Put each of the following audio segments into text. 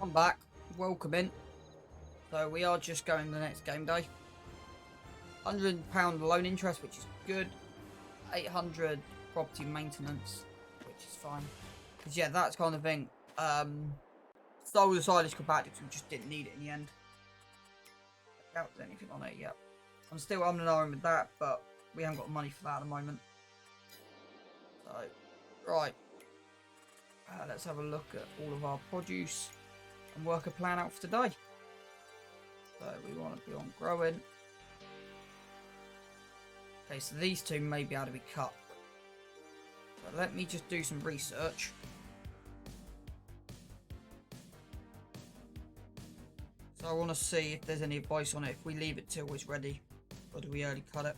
I'm back. Welcome in. So we are just going the next game day. £100 loan interest, which is good. 800 property maintenance, which is fine. Because yeah, that's kind of thing. Sold the silage compacted, we just didn't need it in the end. I doubt there's anything on it yet. I'm still umming with that, but we haven't got money for that at the moment. So, right. Let's have a look at all of our produce and work a plan out for today. So we want to be on growing. Okay, so these two may be able to be cut. So let me just do some research. So I want to see if there's any advice on it, if we leave it till it's ready, or do we early cut it?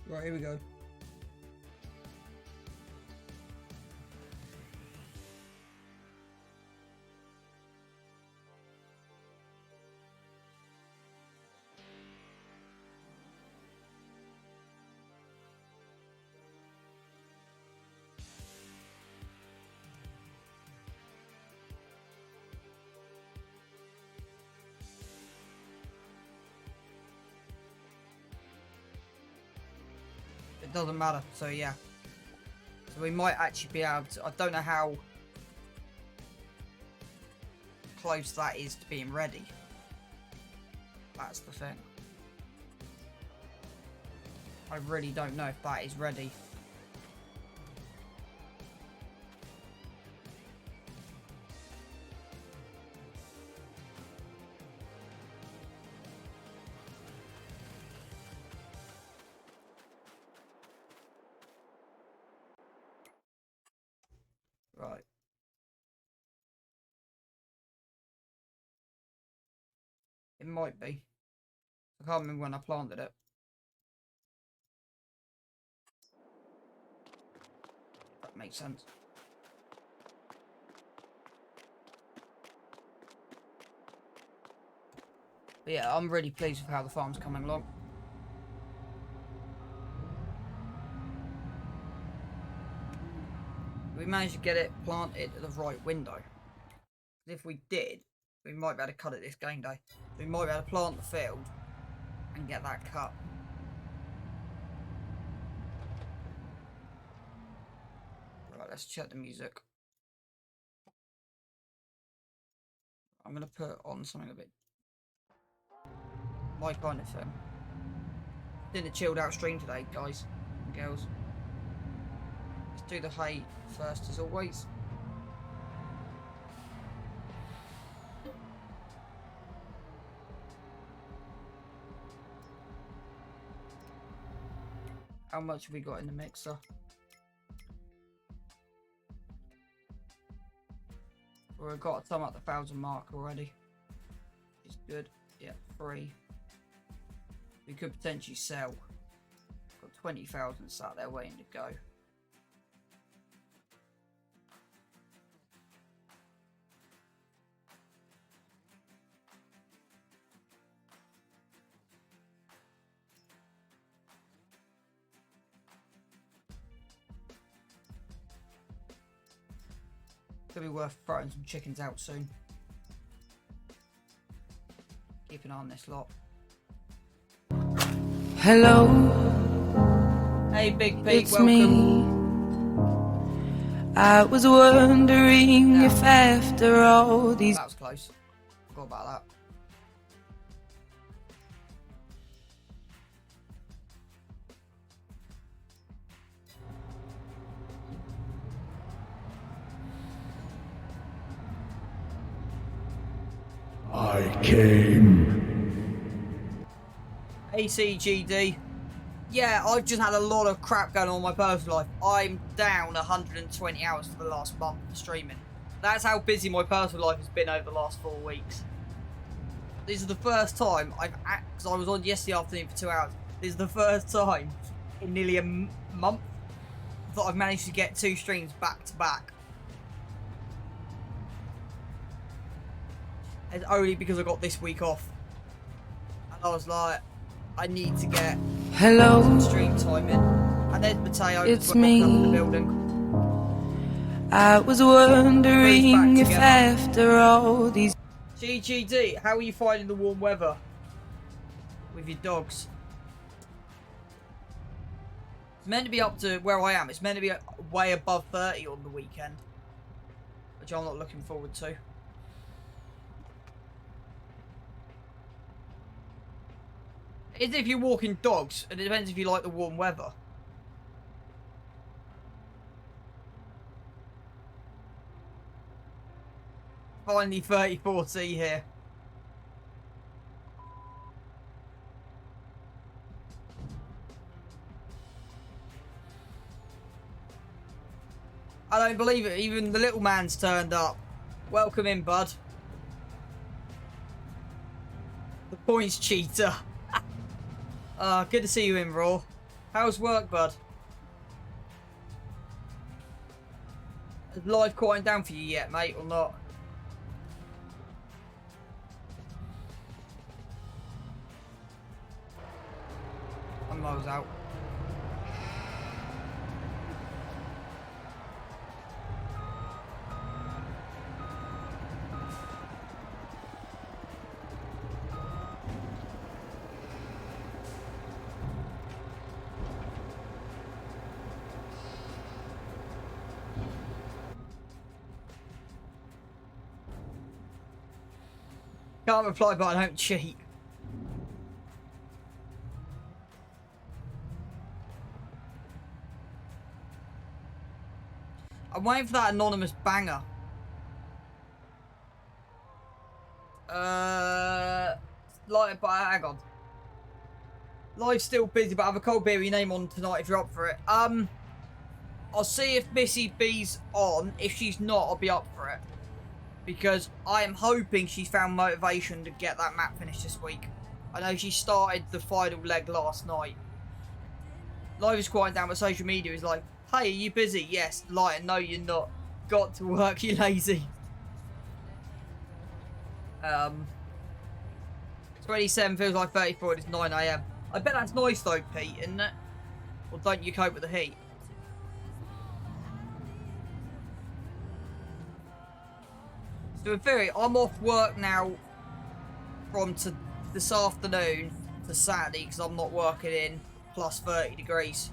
Right, here we go. It doesn't matter, so yeah. So we might actually be able to, I don't know how close that is to being ready. That's the thing. I really don't know if that is ready. Right. It might be. I can't remember when I planted it. That makes sense. But yeah, I'm really pleased with how the farm's coming along. We managed to get it planted at the right window. If we did, we might be able to cut it this game day. We might be able to plant the field and get that cut. Right, let's check the music. I'm going to put on something a bit my kind of thing. Did a chilled out stream today, guys and girls. Let's do the hay first as always. How much have we got in the mixer? We've got some at the 1,000 mark already. It's good. Yeah, 3. We could potentially sell. Got 20,000 sat there waiting to go. Gonna be worth throwing some chickens out soon. Keep an eye on this lot. Hello. Hey, Big Pete, It's welcome. me. I was wondering if after all these... That was close. Forgot about that. I came. ACGD. Yeah, I've just had a lot of crap going on in my personal life. I'm down 120 hours for the last month for streaming. That's how busy my personal life has been over the last 4 weeks. This is the first time because I was on yesterday afternoon for 2 hours. This is the first time in nearly a month that I've managed to get 2 streams back to back. It's only because I got this week off. And I was like, I need to get some stream time in. And there's Mateo. It's me. Up in the building. I was wondering if after all these... GGD, how are you finding the warm weather with your dogs? It's meant to be up to where I am. It's meant to be way above 30 on the weekend, which I'm not looking forward to. It's if you're walking dogs, and it depends if you like the warm weather. Finally 34C here. I don't believe it, even the little man's turned up. Welcome in, bud. The points cheater. Good to see you in, Raw. How's work, bud? Is life quieting down for you yet, mate, or not? I'm miles out. Can't reply, but I don't cheat. I'm waiting for that anonymous banger. But hang on. Life's still busy, but I have a cold beer with your name on tonight if you're up for it. I'll see if Missy B's on. If she's not, I'll be up for it. Because I am hoping she's found motivation to get that map finished this week. I know she started the final leg last night. Life is quieting down, but social media is like, hey, are you busy? Yes. Lying. No, you're not. Got to work, you lazy. 27 feels like 34. It is 9 AM. I bet that's nice though, Pete, isn't it? Or don't you cope with the heat? So in theory, I'm off work now from this afternoon to Saturday because I'm not working in plus 30 degrees.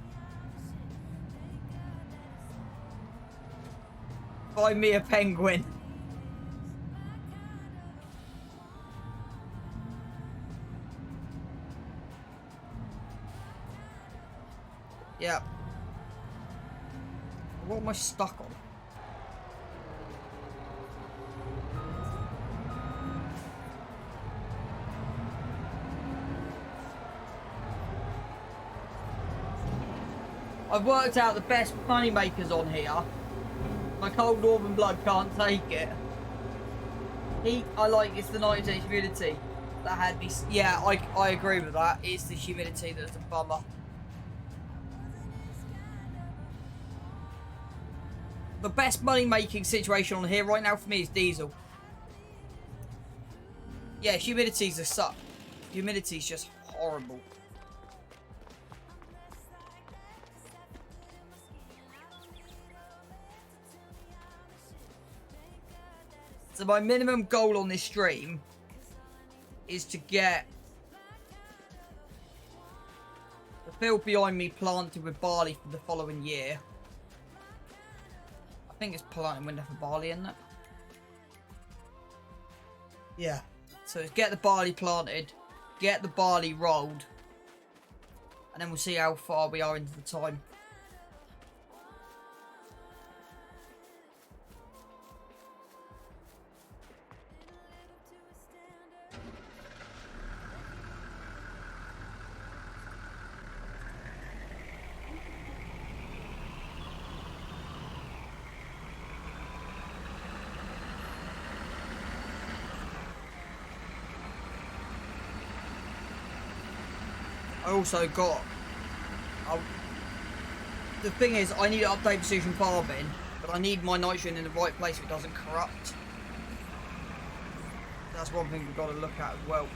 Find me a penguin. Yeah. What am I stuck on? I've worked out the best money makers on here. My cold northern blood can't take it. Heat, I like, it's the 90% humidity that had me. Yeah, I agree with that. It's the humidity that's a bummer. The best money making situation on here right now for me is diesel. Yeah, humidity's a suck. Humidity's just horrible. So my minimum goal on this stream is to get the field behind me planted with barley for the following year. I think it's planting window for barley, isn't it? Yeah. So it's get the barley planted, get the barley rolled, and then we'll see how far we are into the time. I also got... the thing is, I need to update Precision Farming, but I need my nitrogen in the right place so it doesn't corrupt. That's one thing we've got to look at as well.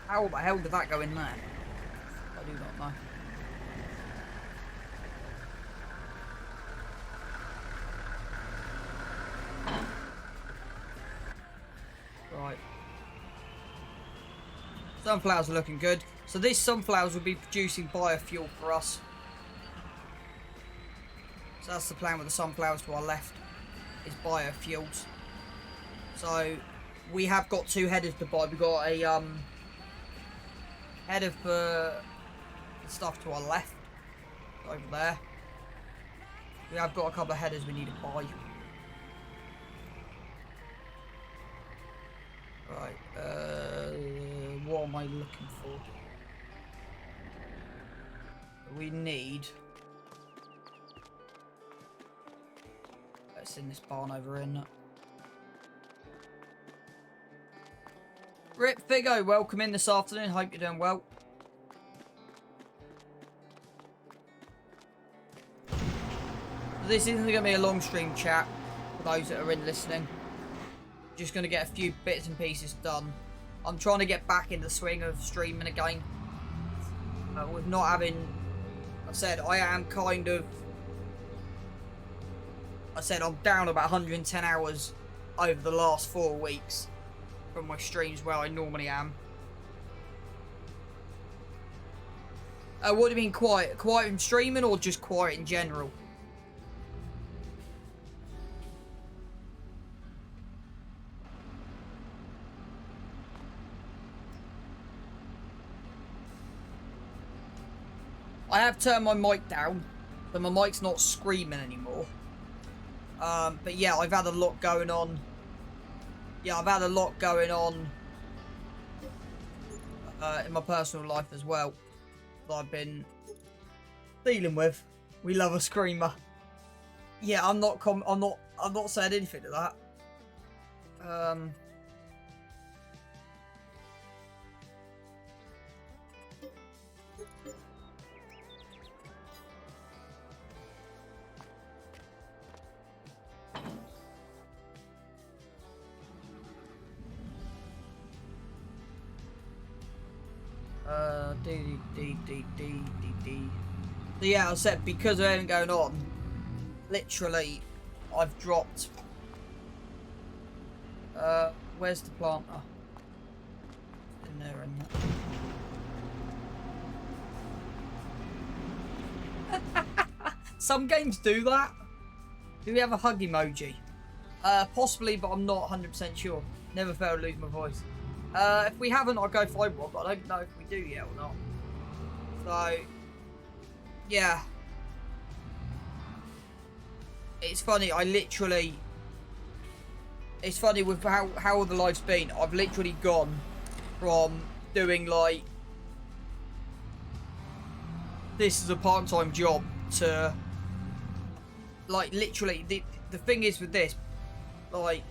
How the hell did that go in there? I do not know. Right. Sunflowers are looking good. So these sunflowers will be producing biofuel for us. So that's the plan with the sunflowers to our left, is biofuels. So we have got 2 headers to buy. We've got a header for the stuff to our left, over there. We have got a couple of headers we need to buy. Right, what am I looking for? We need... let's send this barn over in. Rip Figo, welcome in this afternoon. Hope you're doing well. This isn't going to be a long stream, chat, for those that are in listening. Just going to get a few bits and pieces done. I'm trying to get back in the swing of streaming again. With not having... I said, I am kind of... I said, I'm down about 110 hours over the last 4 weeks from my streams where I normally am. What do you mean quiet? Quiet in streaming or just quiet in general? I have turned my mic down, so my mic's not screaming anymore. But yeah, I've had a lot going on. Yeah, I've had a lot going on in my personal life as well that I've been dealing with. We love a screamer. Yeah, I'm not saying anything to that. So yeah, I said because of everything going on, literally, I've dropped. Where's the planter? In there, isn't it? Some games do that. Do we have a hug emoji? Possibly, but I'm not 100% sure. Never failed to lose my voice. If we haven't, I'll go find one, but I don't know if we do yet or not. So, yeah. It's funny, it's funny with how the life's been. I've literally gone from doing, like, this is a part-time job to, like, literally, the thing is with this, like,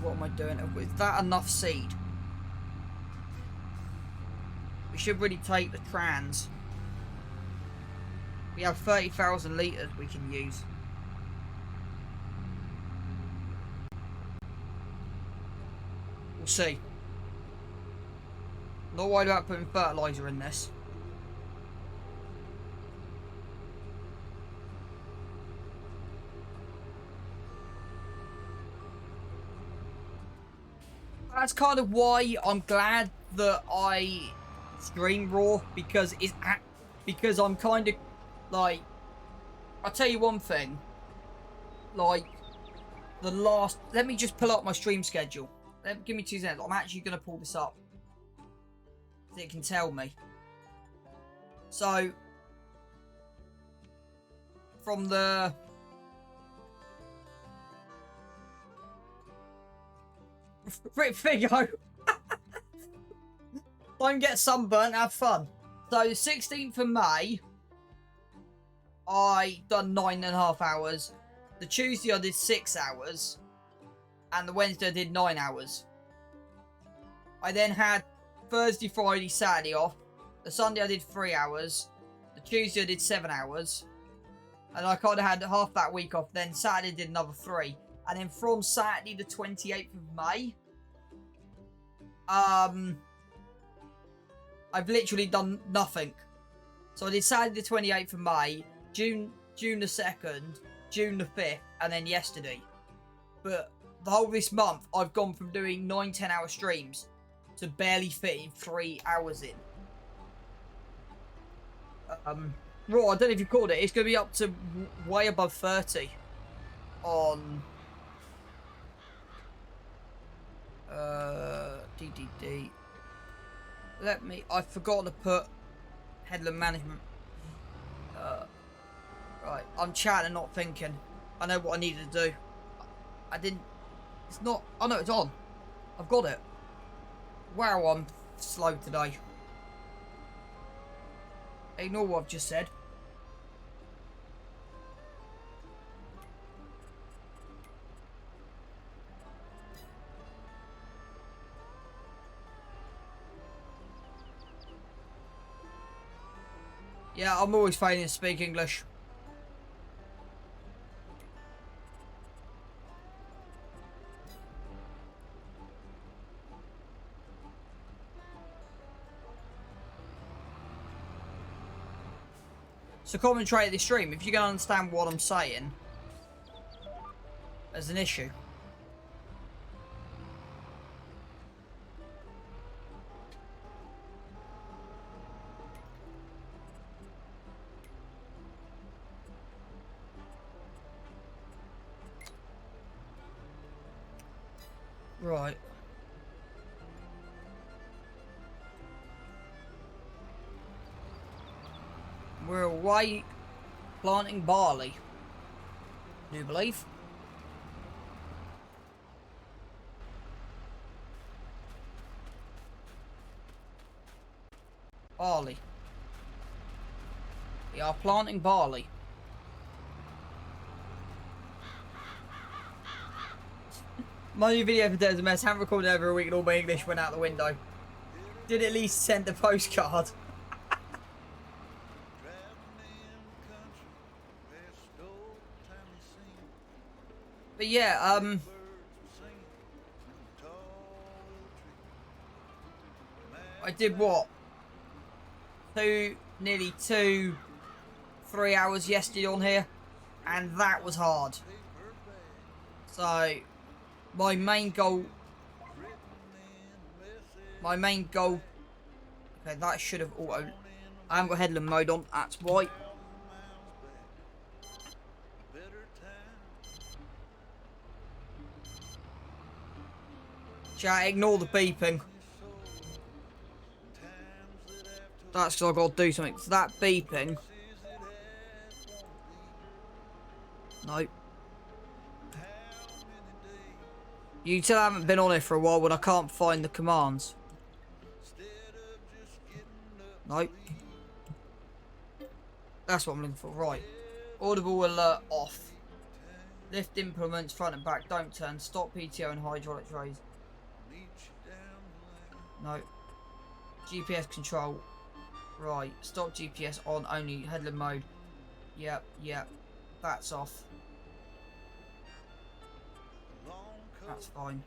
what am I doing? Is that enough seed? We should really take the trans. We have 30,000 litres we can use. We'll see. Not worried about putting fertiliser in this. that's kind of why I'm glad that I stream Raw, because because I'm kind of like, I'll tell you one thing, like let me just pull up my stream schedule. Give me 2 seconds. I'm actually going to pull this up so it can tell me. So from the Figo. Don't get sunburnt, have fun. So 16th of May, I done 9.5 hours. The Tuesday I did 6 hours. And the Wednesday I did 9 hours. I then had Thursday, Friday, Saturday off. The Sunday I did 3 hours. The Tuesday I did 7 hours. And I kind of had half that week off. Then Saturday did another 3. And then from Saturday the 28th of May, I've literally done nothing. So I did Saturday the 28th of May, June the 2nd, June the 5th, and then yesterday. But the whole of this month, I've gone from doing 9-10 hour streams to barely fitting 3 hours in. Raw, I don't know if you called it. It's going to be up to way above 30 on DDD. I've forgotten to put headland management. Right, I'm chatting and not thinking. I know what I needed to do. I didn't. It's not. Oh no, it's on. I've got it. Wow, I'm slow today. Ignore what I've just said. Yeah, I'm always failing to speak English. So commentate the stream. If you can understand what I'm saying, there's an issue. Right. We're away planting barley. Do you believe? Barley. We are planting barley. My new video for Dead Mess, haven't recorded over a week and all my English went out the window. Did at least send a postcard. But yeah, I did what? Nearly 2-3 hours yesterday on here, and that was hard. So, my main goal, okay, that should have auto, I haven't got headland mode on, that's why. Chat, ignore the beeping. That's because I've got to do something. So that beeping. Nope. You still haven't been on it for a while when I can't find the commands. Nope. That's what I'm looking for. Right. Audible alert off. Lift implements front and back. Don't turn. Stop PTO and hydraulic trays. No. GPS control. Right. Stop GPS on only. Headland mode. Yep. Yep. That's off. That's fine.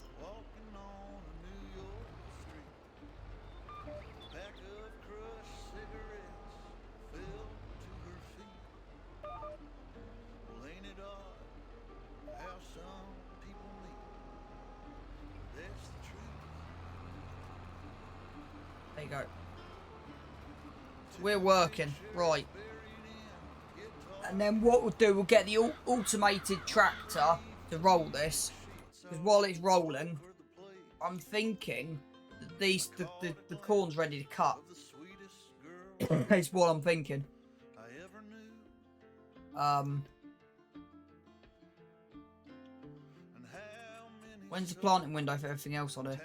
you go. So we're working. Right. And then what we'll do, we'll get the automated tractor to roll this. Because while it's rolling, I'm thinking that the corn's ready to cut. That's what I'm thinking. When's the planting window for everything else on here?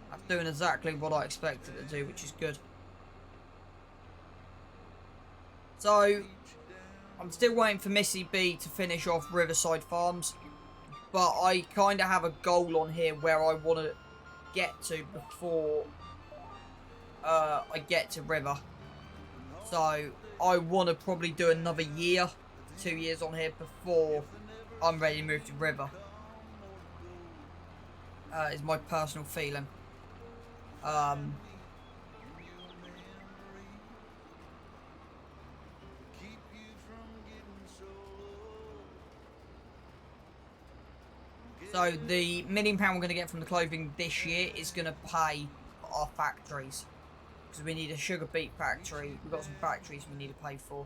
That's doing exactly what I expected it to do, which is good. So, I'm still waiting for Missy B to finish off Riverside Farms. But I kind of have a goal on here where I want to get to before I get to River. So, I want to probably do another year, 2 years on here before I'm ready to move to River. Is my personal feeling. So the £1 million we're going to get from the clothing this year is going to pay for our factories. Because we need a sugar beet factory. We've got some factories we need to pay for.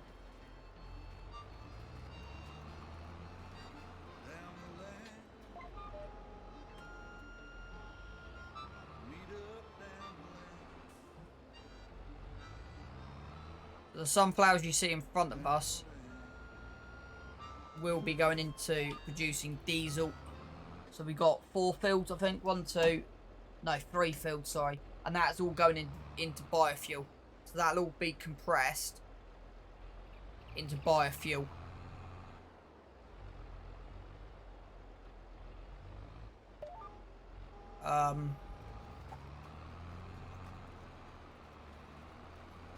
The sunflowers you see in front of us will be going into producing diesel. So we got 4 fields, I think. 3 fields, sorry. And that's all going into biofuel. So that'll all be compressed into biofuel.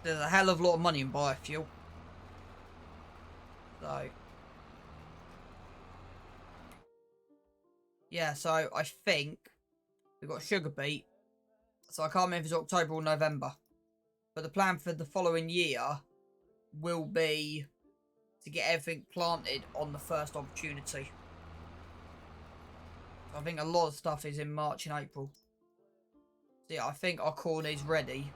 There's a hell of a lot of money in biofuel. So, yeah, so I think we've got sugar beet. So I can't remember if it's October or November. But the plan for the following year will be to get everything planted on the first opportunity. I think a lot of stuff is in March and April. So yeah, I think our corn is ready.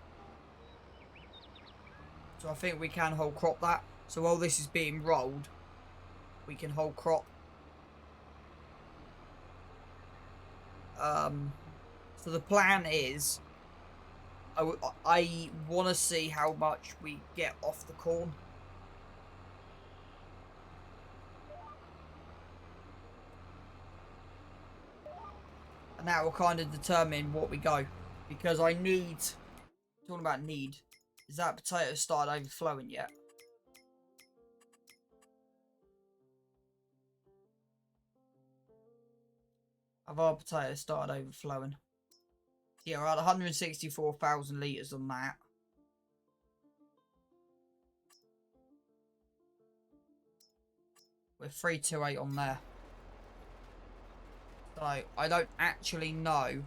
So I think we can whole crop that. So while this is being rolled, we can whole crop. So the plan is, I want to see how much we get off the corn. And that will kind of determine what we go. Because I need, talking about need, is that potato started overflowing yet? Have our potatoes started overflowing? Yeah, we're at 164,000 litres on that. We're 328 on there. So, I don't actually know.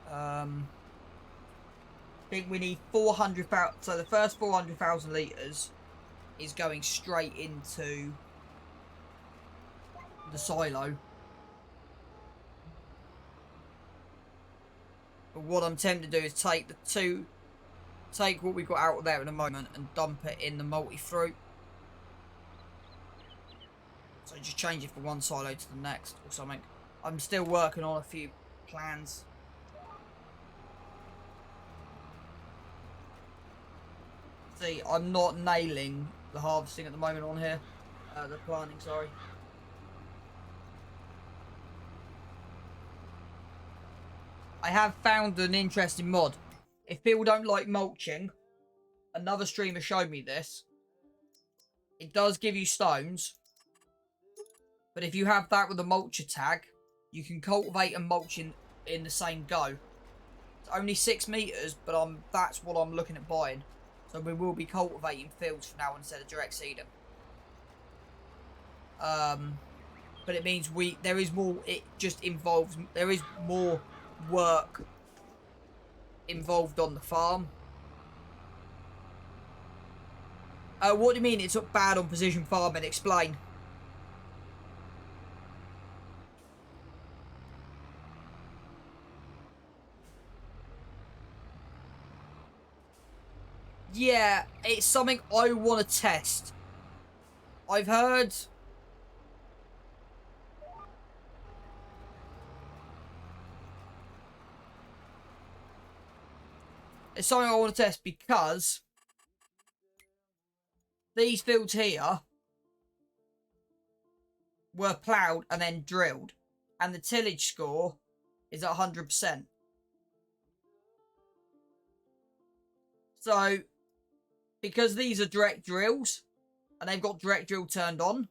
I think we need 400,000. So the first 400,000 litres is going straight into the silo. But what I'm tempted to do is take take what we've got out there at the moment and dump it in the multi-fruit. So just change it from one silo to the next or something. I'm still working on a few plans. See, I'm not nailing the harvesting at the moment on here. The planting, sorry. I have found an interesting mod. If people don't like mulching, another streamer showed me this. It does give you stones. But if you have that with a mulcher tag, you can cultivate and mulch in the same go. It's only 6 meters, but that's what I'm looking at buying. So we will be cultivating fields from now on instead of direct seeding. But it means there is more. It just involves. There is more work involved on the farm. What do you mean it's not bad on precision farming? Explain. Yeah, it's something I want to test. I've heard... It's something I want to test because these fields here were ploughed and then drilled. And the tillage score is at 100%. So, because these are direct drills, and they've got direct drill turned on,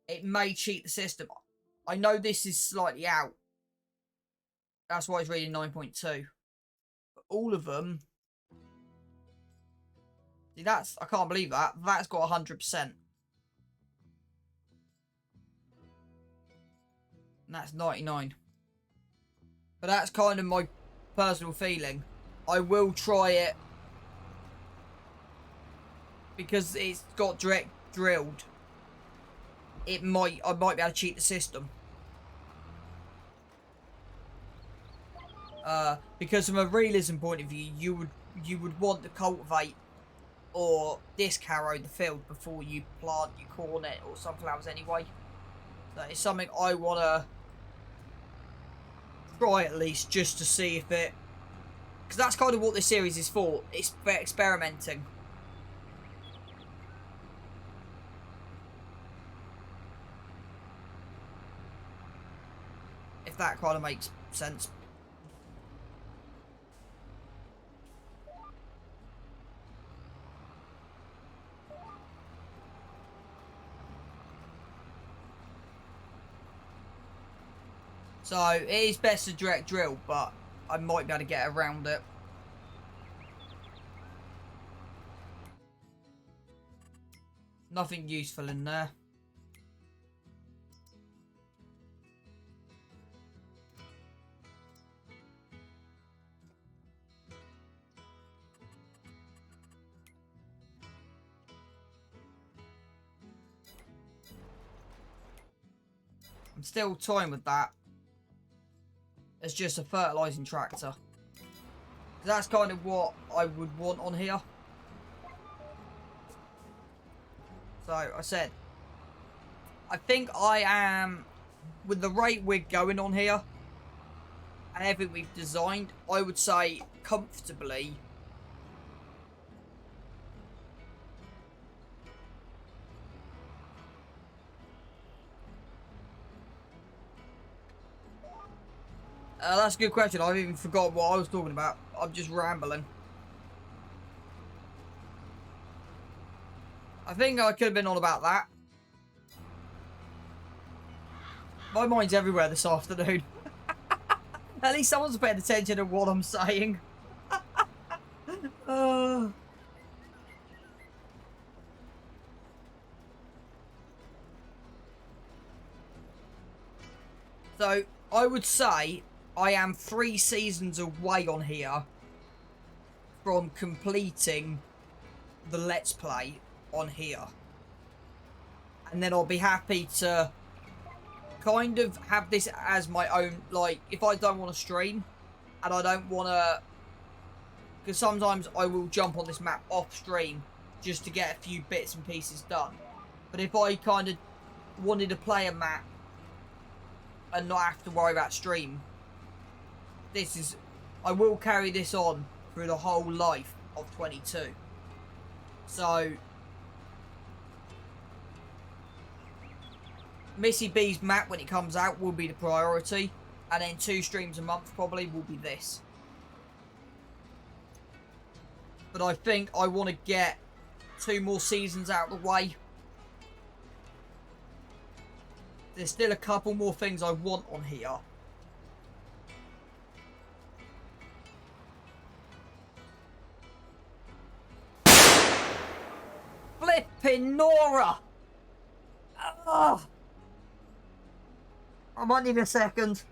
it may cheat the system. I know this is slightly out. That's why it's reading 9.2. But all of them... See, that's... I can't believe that. That's got 100%. And that's 99. But that's kind of my personal feeling. I will try it. Because it's got direct drilled. I might be able to cheat the system. Because from a realism point of view, you would want to cultivate or disc harrow the field before you plant your cornet or sunflowers anyway. That is something I want to try at least, just to see if it... Because that's kind of what this series is for. It's for experimenting. If that kind of makes sense. So, it is best to direct drill, but I might be able to get around it. Nothing useful in there. I'm still toying with that. It's just a fertilising tractor. That's kind of what I would want on here. So, I said, I think I am, with the rate we're going on here, and everything we've designed, I would say comfortably that's a good question. I've even forgotten what I was talking about. I'm just rambling. I think I could have been on about that. My mind's everywhere this afternoon. At least someone's paying attention to what I'm saying. So, I would say I am 3 seasons away on here from completing the Let's Play on here. And then I'll be happy to kind of have this as my own, like, if I don't want to stream and I don't want to, because sometimes I will jump on this map off stream just to get a few bits and pieces done. But if I kind of wanted to play a map and not have to worry about stream, I will carry this on through the whole life of 22. So, Missy B's map, when it comes out, will be the priority. And then 2 streams a month probably will be this. But I think I want to get 2 more seasons out of the way. There's still a couple more things I want on here. Flipping Nora! Oh, I might need a second.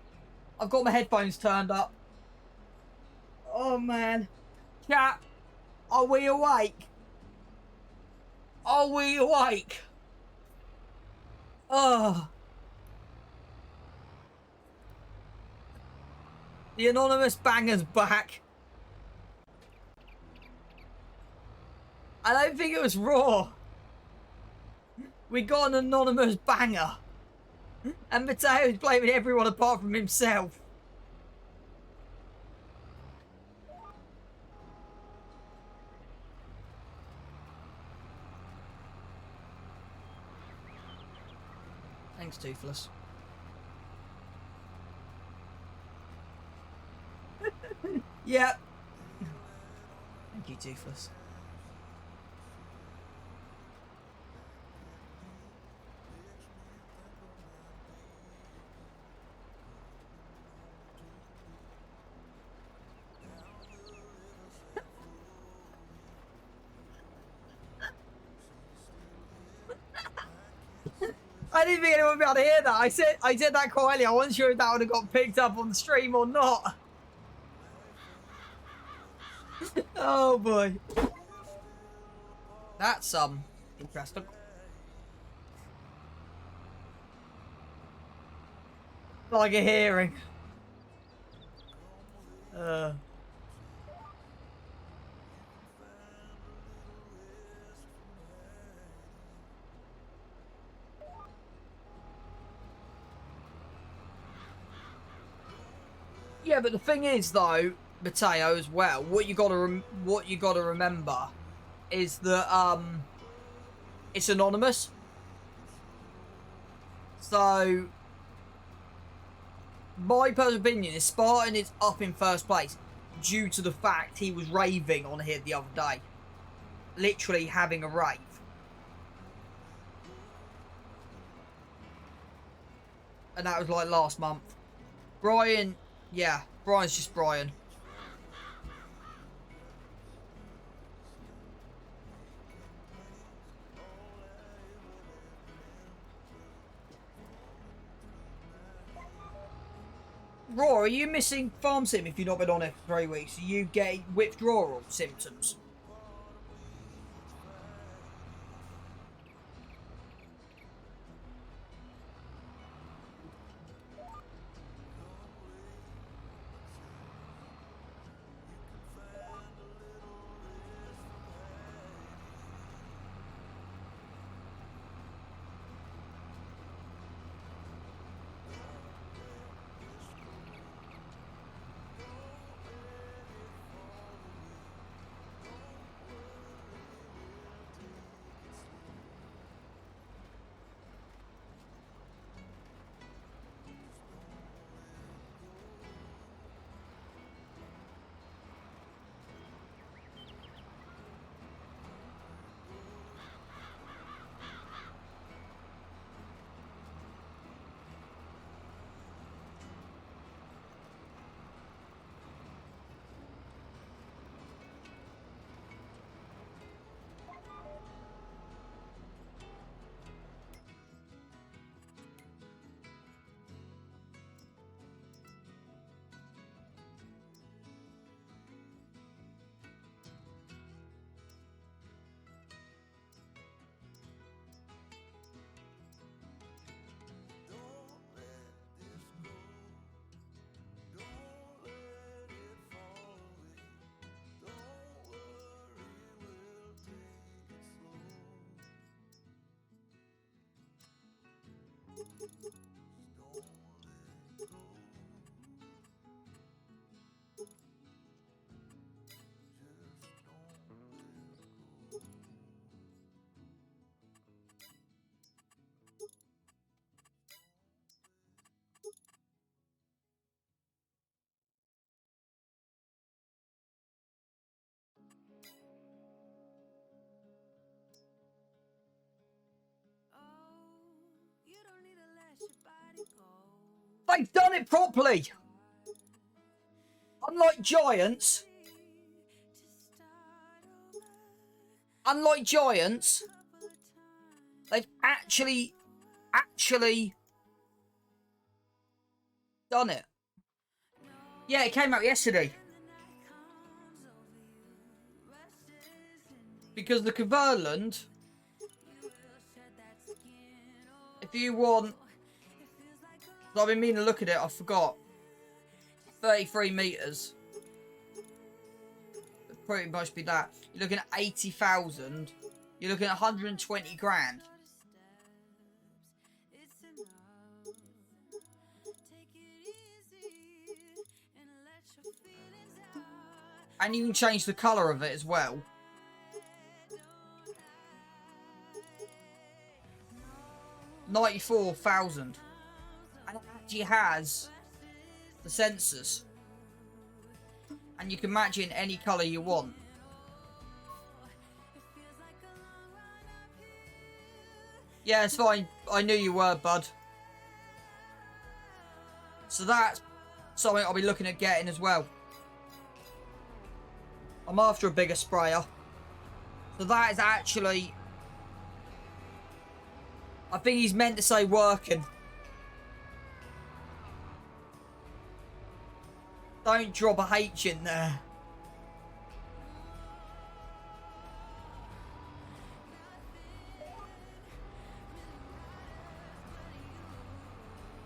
I've got my headphones turned up. Oh man. Chat, are we awake? Are we awake? Oh. The anonymous banger's back. I don't think it was Raw. We got an anonymous banger. And Mateo's blaming everyone apart from himself. Thanks, Toothless. Yep. Thank you, Toothless. I didn't think anyone would be able to hear that. I said that quietly. I wasn't sure if that would have got picked up on the stream or not. Oh boy. That's interesting. Like a hearing. Yeah, but the thing is, though, Mateo, as well, what you gotta remember is that it's anonymous. So, my personal opinion is Spartan is up in first place due to the fact he was raving on here the other day, literally having a rave. And that was like last month. Brian, yeah, Brian's just Brian. Raw, are you missing farm sim if you've not been on it for 3 weeks? Are you getting withdrawal symptoms? They've done it properly. Unlike giants, they've actually actually done it. Yeah, it came out yesterday. Because the Kverland, if you want, I've been meaning to look at it, I forgot. 33 meters. It'd pretty much be that. You're looking at 80,000. You're looking at 120 grand. And you can change the colour of it as well. $94,000. And it actually has the sensors. And you can match it in any colour you want. Yeah, it's fine. I knew you were, bud. So that's something I'll be looking at getting as well. I'm after a bigger sprayer. So that is actually... I think he's meant to say working. Don't drop a H in there.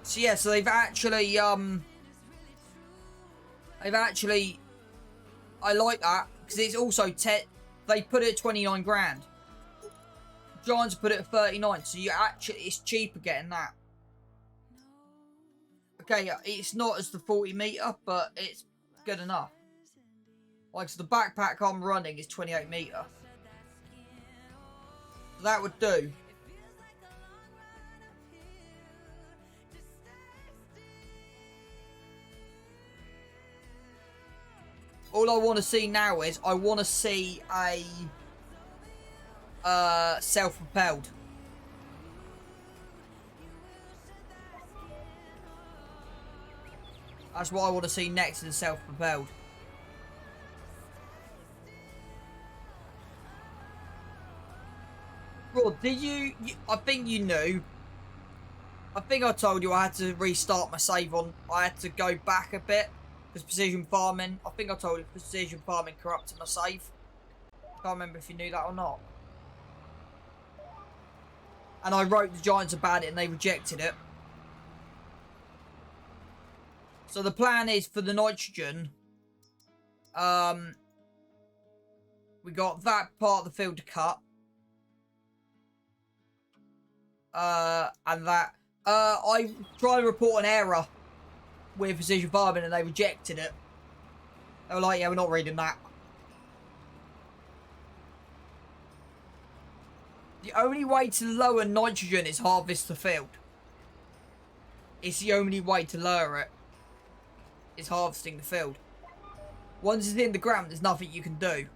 So yeah, so they've actually, I like that, because it's also, they put it at 29 grand. Giants put it at 39, so you actually, it's cheaper getting that. Okay, it's not as the 40 meter, but it's good enough. Like, so the backpack I'm running is 28 meter. So that would do. All I want to see now is, I want to see a self-propelled. That's what I want to see next, is self-propelled. Bro, did you... I think you knew. I think I told you I had to restart my save on. I had to go back a bit. Because Precision Farming... I think I told you Precision Farming corrupted my save. Can't remember if you knew that or not. And I wrote the Giants about it and they rejected it. So the plan is for the nitrogen, we got that part of the field to cut. And that, I tried to report an error with Precision Farming and they rejected it. They were like, yeah, we're not reading that. The only way to lower nitrogen is harvest the field. It's the only way to lower it. Is harvesting the field. Once it's in the ground, there's nothing you can do.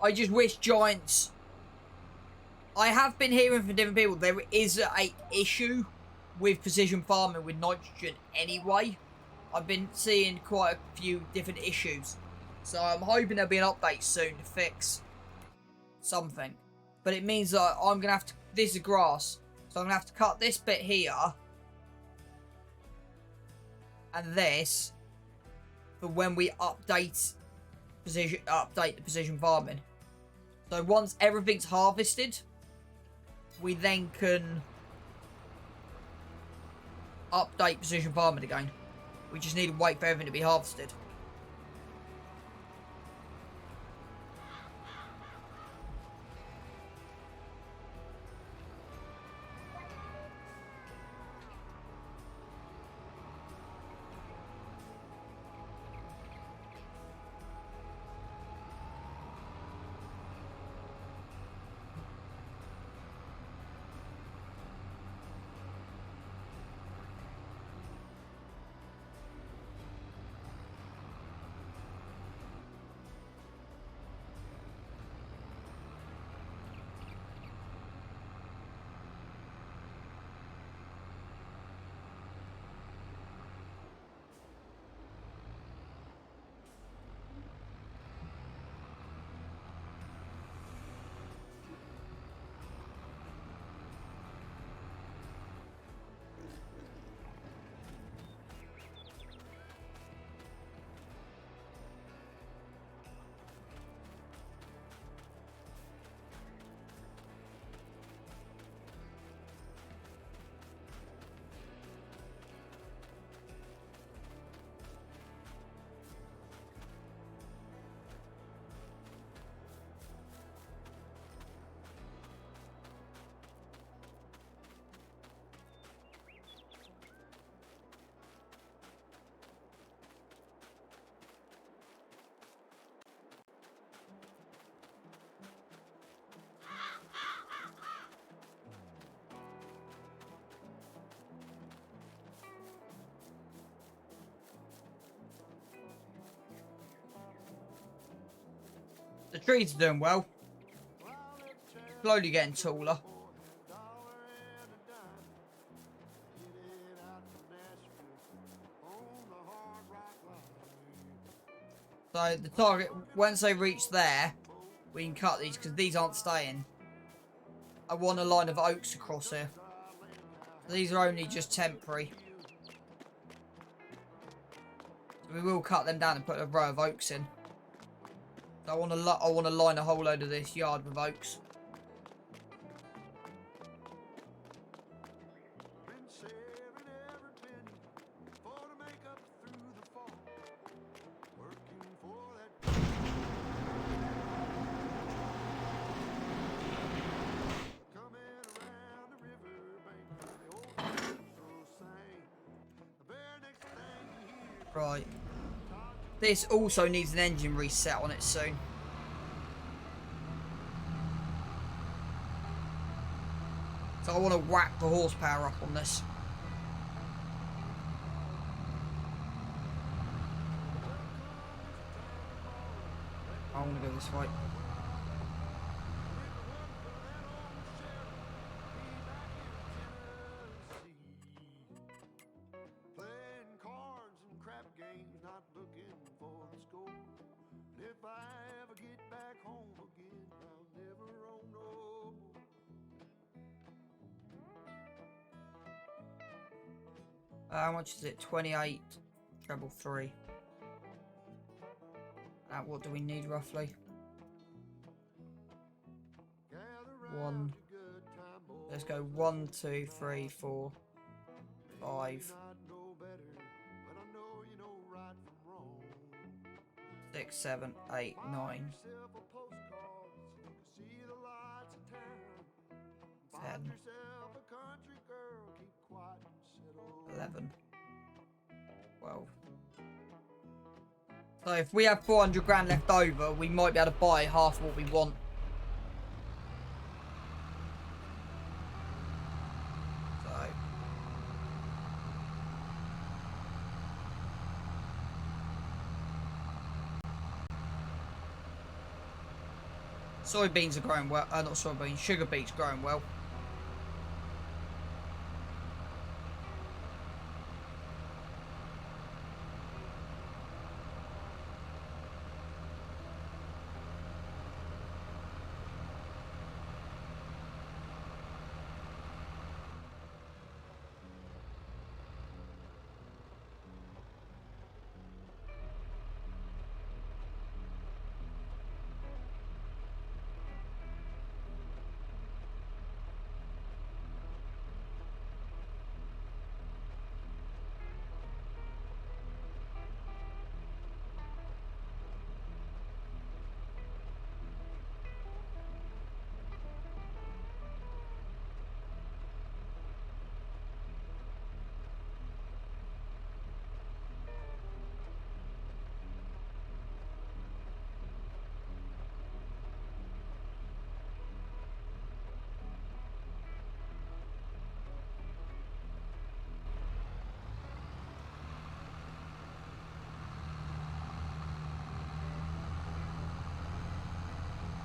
I just wish Giants... I have been hearing from different people there is a issue with Precision Farming with nitrogen anyway. I've been seeing quite a few different issues. So I'm hoping there'll be an update soon to fix something. But it means that I'm going to have to... This is grass. So I'm going to have to cut this bit here. And this for when we update the Precision Farming. So once everything's harvested, we then can update Precision Farming again. We just need to wait for everything to be harvested. The trees are doing well. Slowly getting taller. So the target, once they reach there, we can cut these because these aren't staying. I want a line of oaks across here. These are only just temporary. So we will cut them down and put a row of oaks in. So I want to line a whole load of this yard with oaks. Right. This also needs an engine reset on it soon. So I want to whack the horsepower up on this. I want to go this way. How much is it? 28 treble 3. What do we need roughly? 1. Let's go 1, 2, 3, 4, 5, 6, 7, 8, 9, 10, 11, 12. So if we have 400 grand left over, we might be able to buy half what we want. So soybeans are growing well. Not soybeans, sugar beets growing well.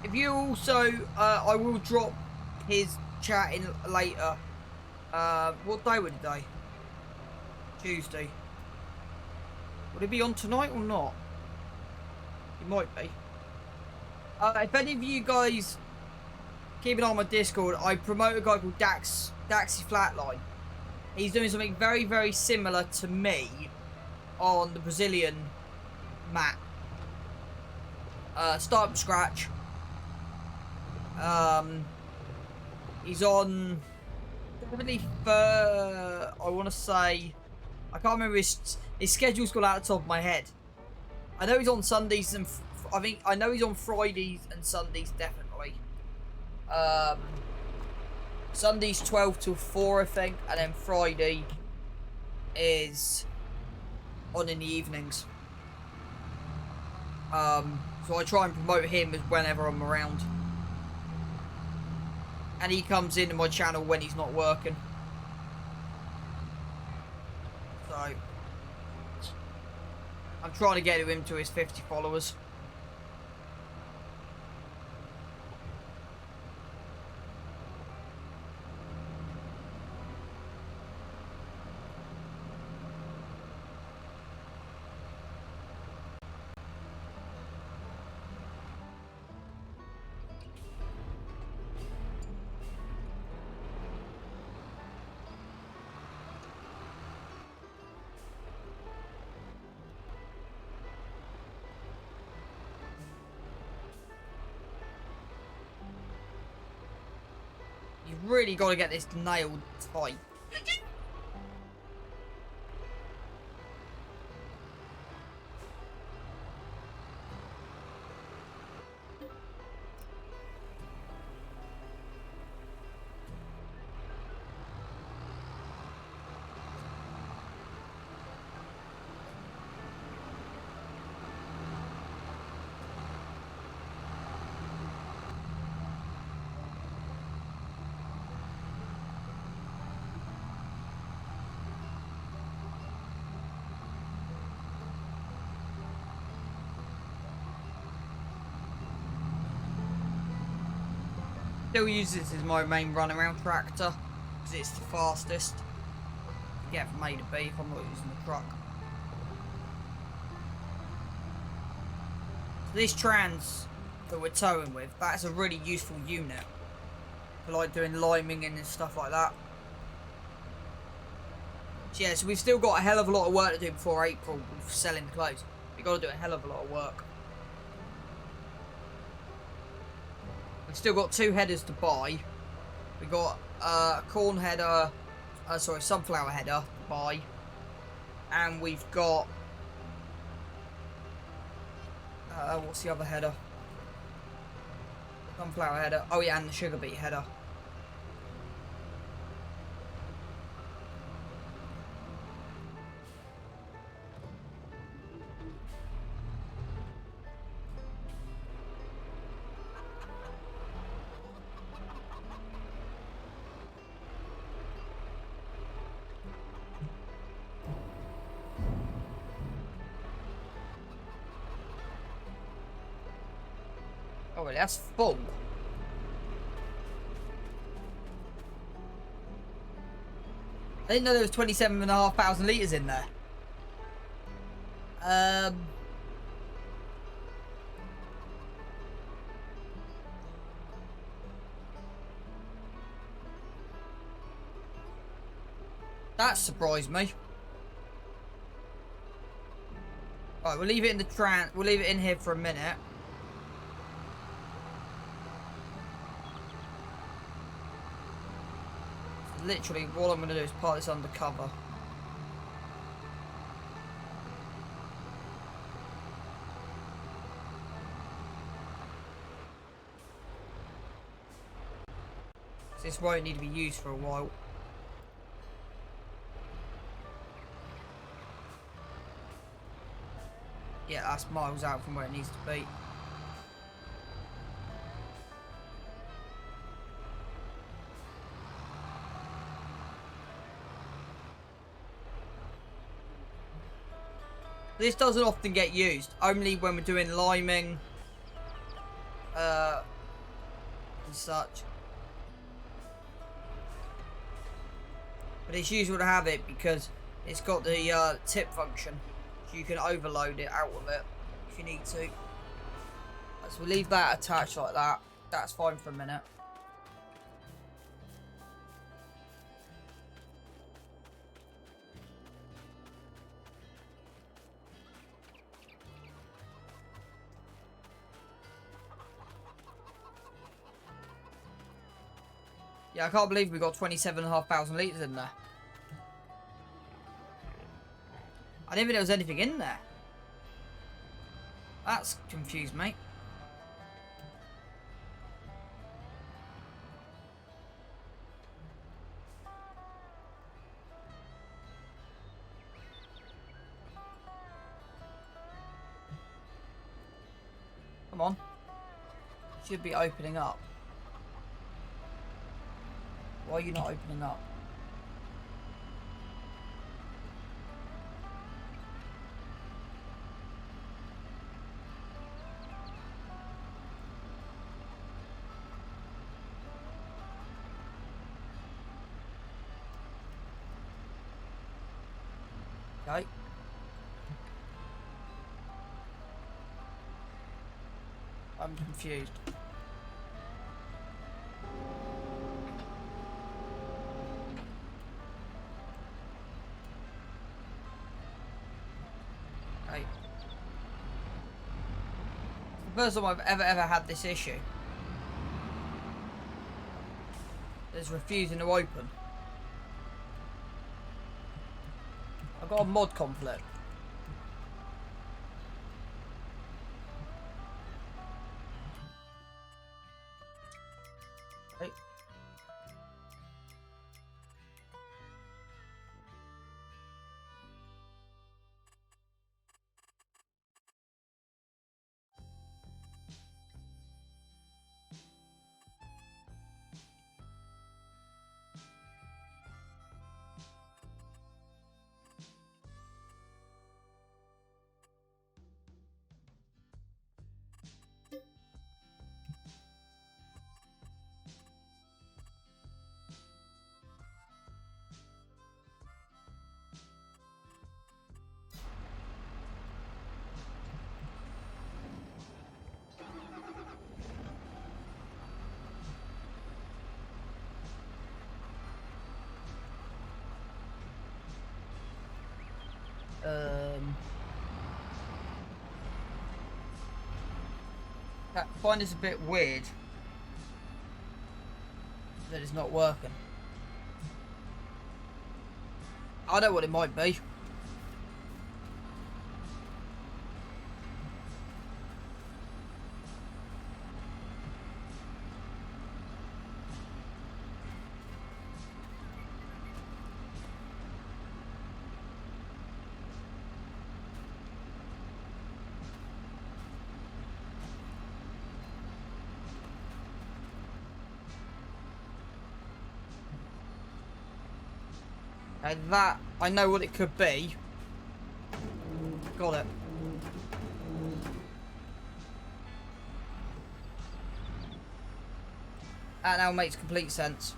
If you also, I will drop his chat in later. What day would it be? Tuesday. Would it be on tonight or not? It might be. If any of you guys keep an eye on my Discord, I promote a guy called Daxy Flatline. He's doing something very, very similar to me on the Brazilian map. Start from scratch. He's on definitely I want to say, I can't remember his schedule's gone out the top of my head. I know he's on Sundays and I know he's on Fridays and Sundays definitely. Sundays 12 till 4 I think, and then Friday is on in the evenings. So I try and promote him as whenever I'm around. And he comes into my channel when he's not working. So I'm trying to get him to his 50 followers. You've really got to get this nailed tight. Still use this as my main run around tractor because it's the fastest to get from A to B if I'm not using the truck. So this trans that we're towing with, that's a really useful unit for like doing liming and stuff like that. So yeah, so we've still got a hell of a lot of work to do before April with selling the clothes. We've got to do a hell of a lot of work. We've still got 2 headers to buy. We got corn header, sorry, sunflower header to buy, and we've got what's the other header? Sunflower header. Oh yeah, and the sugar beet header. Oh, well, that's full. I didn't know there was 27,500 litres in there. That surprised me. Alright, we'll leave it in the we'll leave it in here for a minute. Literally, what I'm going to do is part this undercover. This won't need to be used for a while. Yeah, that's miles out from where it needs to be. This doesn't often get used, only when we're doing liming and such. But it's useful to have it because it's got the tip function, so you can overload it out of it if you need to. So we'll leave that attached like that. That's fine for a minute. Yeah, I can't believe we got 27,500 litres in there. I didn't think there was anything in there. That's confused me. Come on. Should be opening up. Why are you not opening up? Okay. I'm confused. First time I've ever had this issue. it's refusing to open. I've got a mod conflict. Hey. I find this a bit weird that it's not working. I know what it might be. Okay, that, I know what it could be. Got it. That now makes complete sense.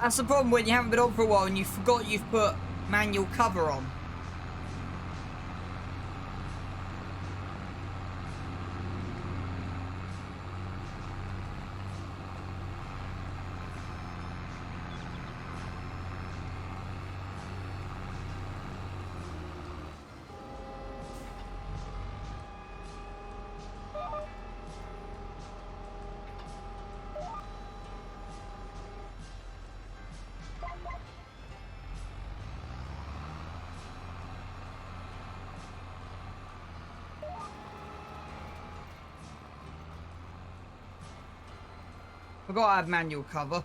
That's the problem when you haven't been on for a while and you forgot you've put manual cover on. Forgot I had manual cover.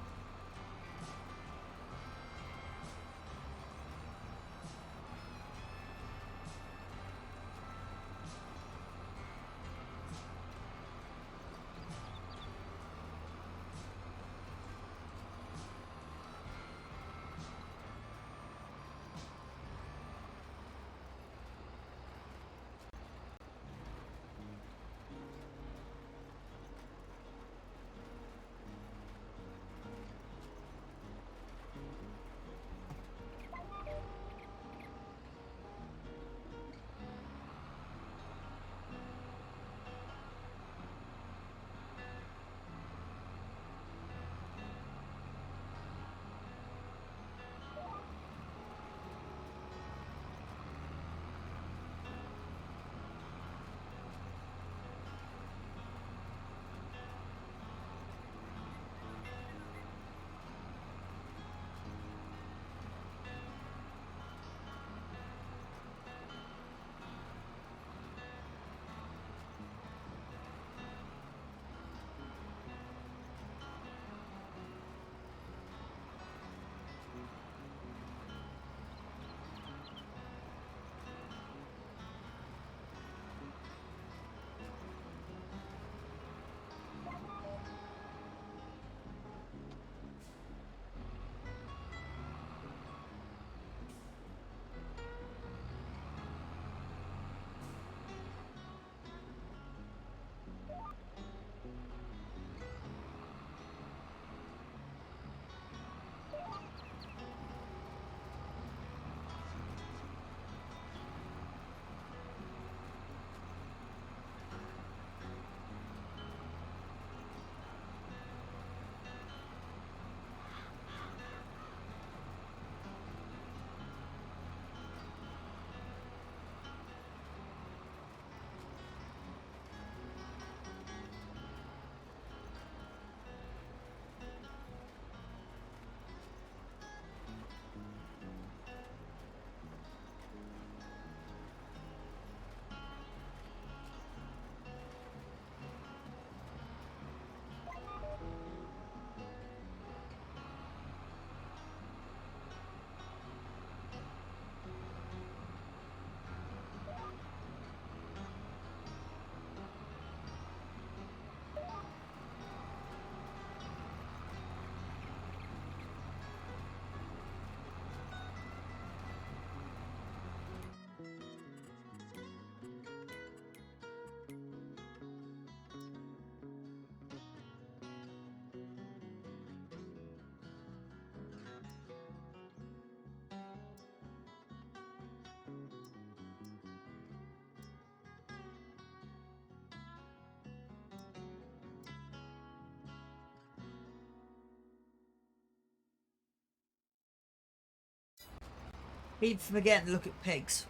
Keep forgetting to look at pigs.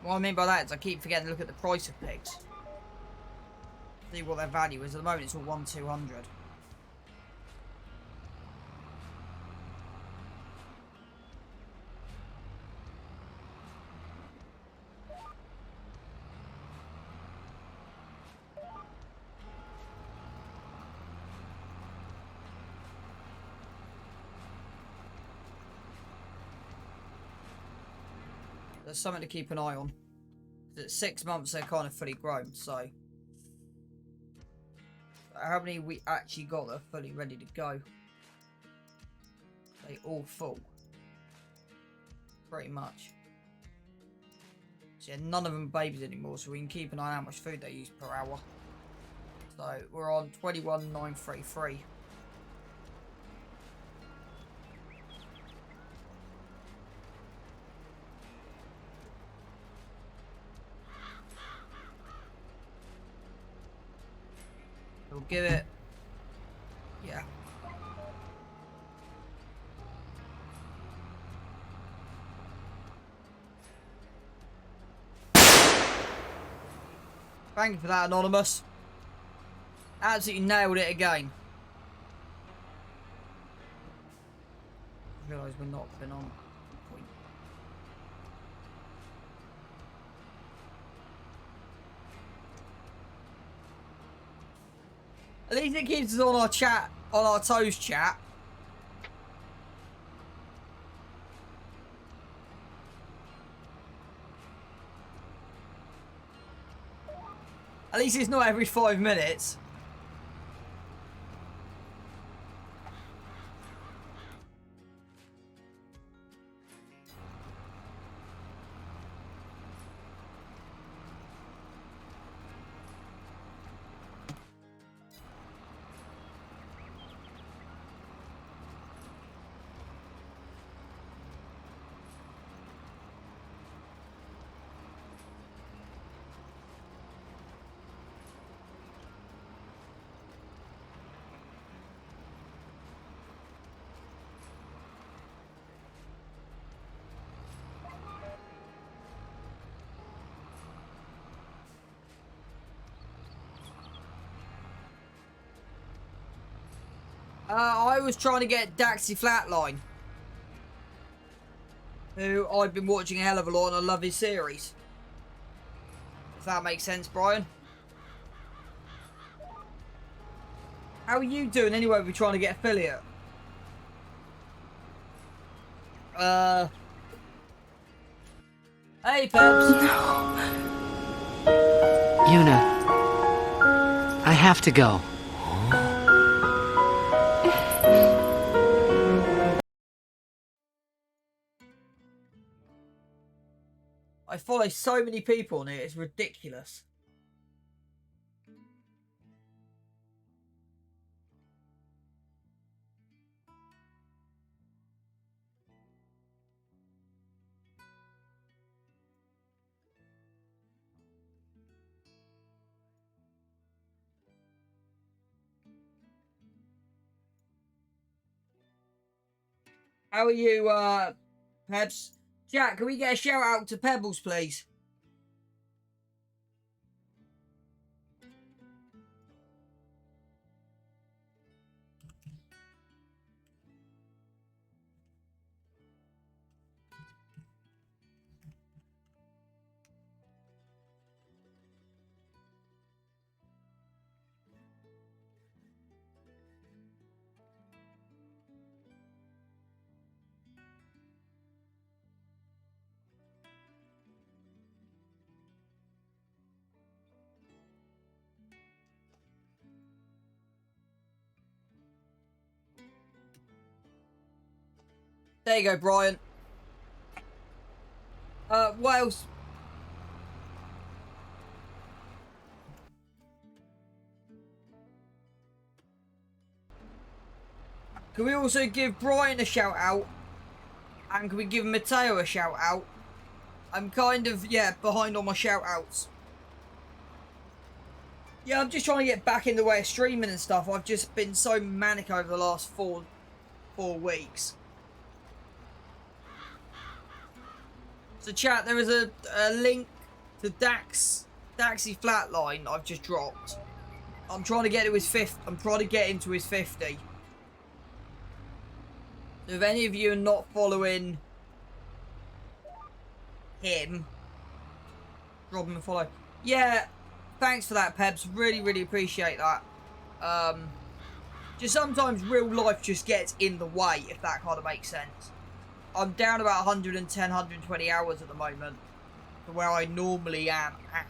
What I mean by that is I keep forgetting to look at the price of pigs. See what their value is. At the moment it's all 1,200. There's something to keep an eye on. At 6 months they're kind of fully grown, so how many we actually got that are fully ready to go? They all full. Pretty much. So yeah, none of them babies anymore, so we can keep an eye on how much food they use per hour. So we're on 21,933. We'll give it, yeah. Thank you for that, Anonymous. Absolutely nailed it again. I realise we're not been on point. At least it keeps us on our chat, on our toes chat. At least it's not every 5 minutes. I was trying to get Daxy Flatline, who I've been watching a hell of a lot and I love his series. If that makes sense, Brian. How are you doing anyway? We're trying to get affiliate. Hey, Peps. No. Yuna, I have to go. I follow so many people on it, it's ridiculous. How are you, Pebs? Jack, can we get a shout out to Pebbles, please? There you go, Brian. What else? Can we also give Brian a shout out? And can we give Mateo a shout out? I'm kind of, yeah, behind on my shout outs. Yeah, I'm just trying to get back in the way of streaming and stuff. I've just been so manic over the last four weeks. So chat, there is a link to Daxy Flatline I've just dropped. I'm trying to get to his 50. I'm trying to get into his 50. So if any of you are not following him, drop him a follow. Yeah, thanks for that, Pebs. Really, really appreciate that. Just sometimes real life just gets in the way, if that kind of makes sense. I'm down about 110, 120 hours at the moment to where I normally am at.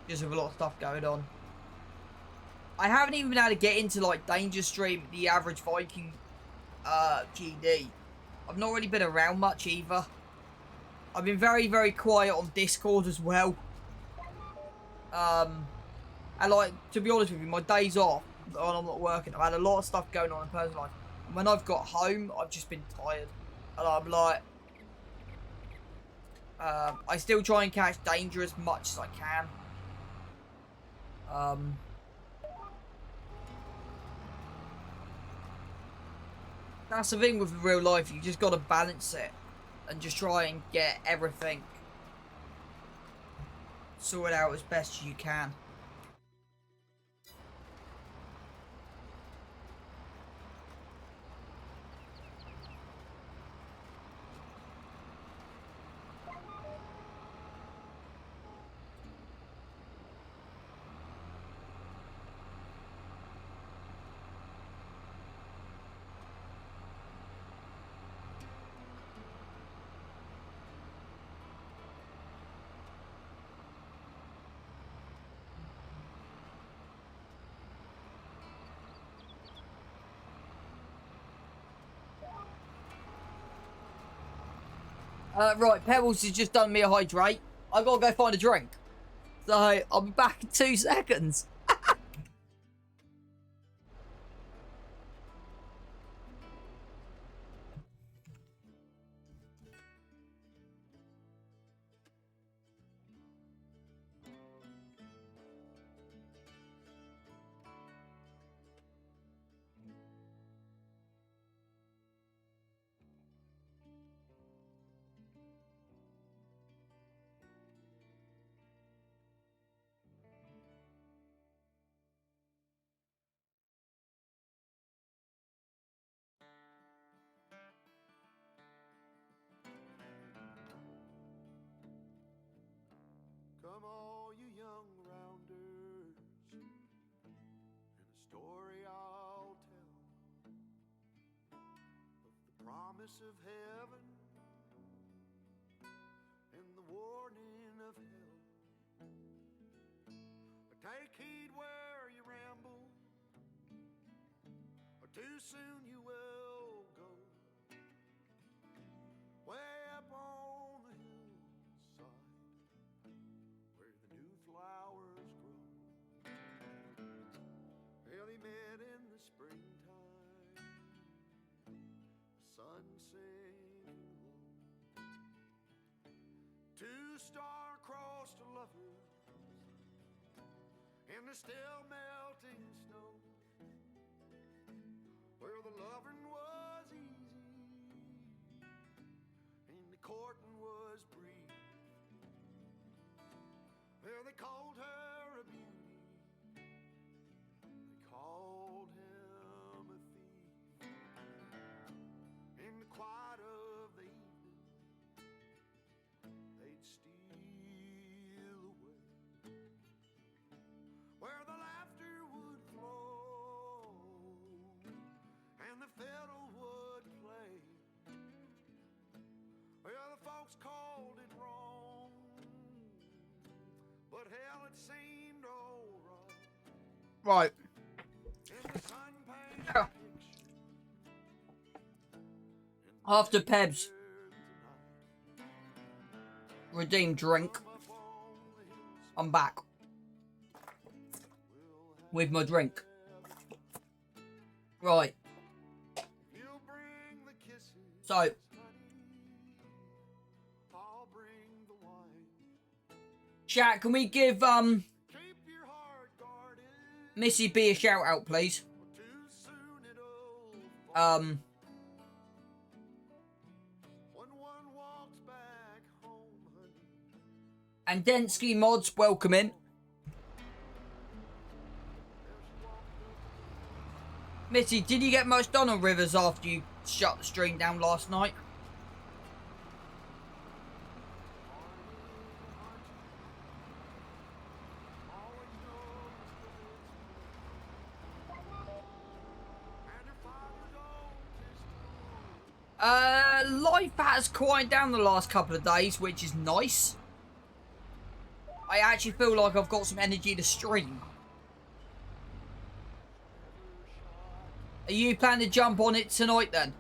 Just with a lot of stuff going on. I haven't even been able to get into like Danger Stream, the average Viking GD. I've not really been around much either. I've been very, very quiet on Discord as well. And like, to be honest with you, my days off, when I'm not working, I've had a lot of stuff going on in personal life. And when I've got home, I've just been tired. And I'm like, I still try and catch Danger as much as I can. That's the thing with real life, you just got to balance it. And just try and get everything sorted out as best as you can. Right, Pebbles has just done me a hydrate. I've got to go find a drink. So, I'll be back in 2 seconds. Come all you young rounders, and a story I'll tell of the promise of heaven and the warning of hell. Take heed where you ramble, or too soon you will go. Way up on the hillside where the new flowers grow. Well, he met in the springtime, the sun sinking low. Two star-crossed lovers in the still melting snow, where the loving was easy and the courting was brief. Well, they called her a beauty, they called him a thief. In the quiet of the evening, they'd steal away, where the laughter would flow and the fiddle would play. Well, the folks called it wrong, but hell, it seemed alright. Right. And the sun painted a picture After Pebs redeemed drink, I'm back with my drink. Right. You'll bring the kisses, So, honey. I'll bring the wine. chat, can we give Keep your heart guarded, Missy B a shout out, please? or too soon it'll fall. walks back home, honey. And Densky mods, welcome in. Mitty, did you get much done on Rivers after you shut the stream down last night? Life has quieted down the last couple of days, which is nice. I actually feel like I've got some energy to stream. Are you planning to jump on it tonight then?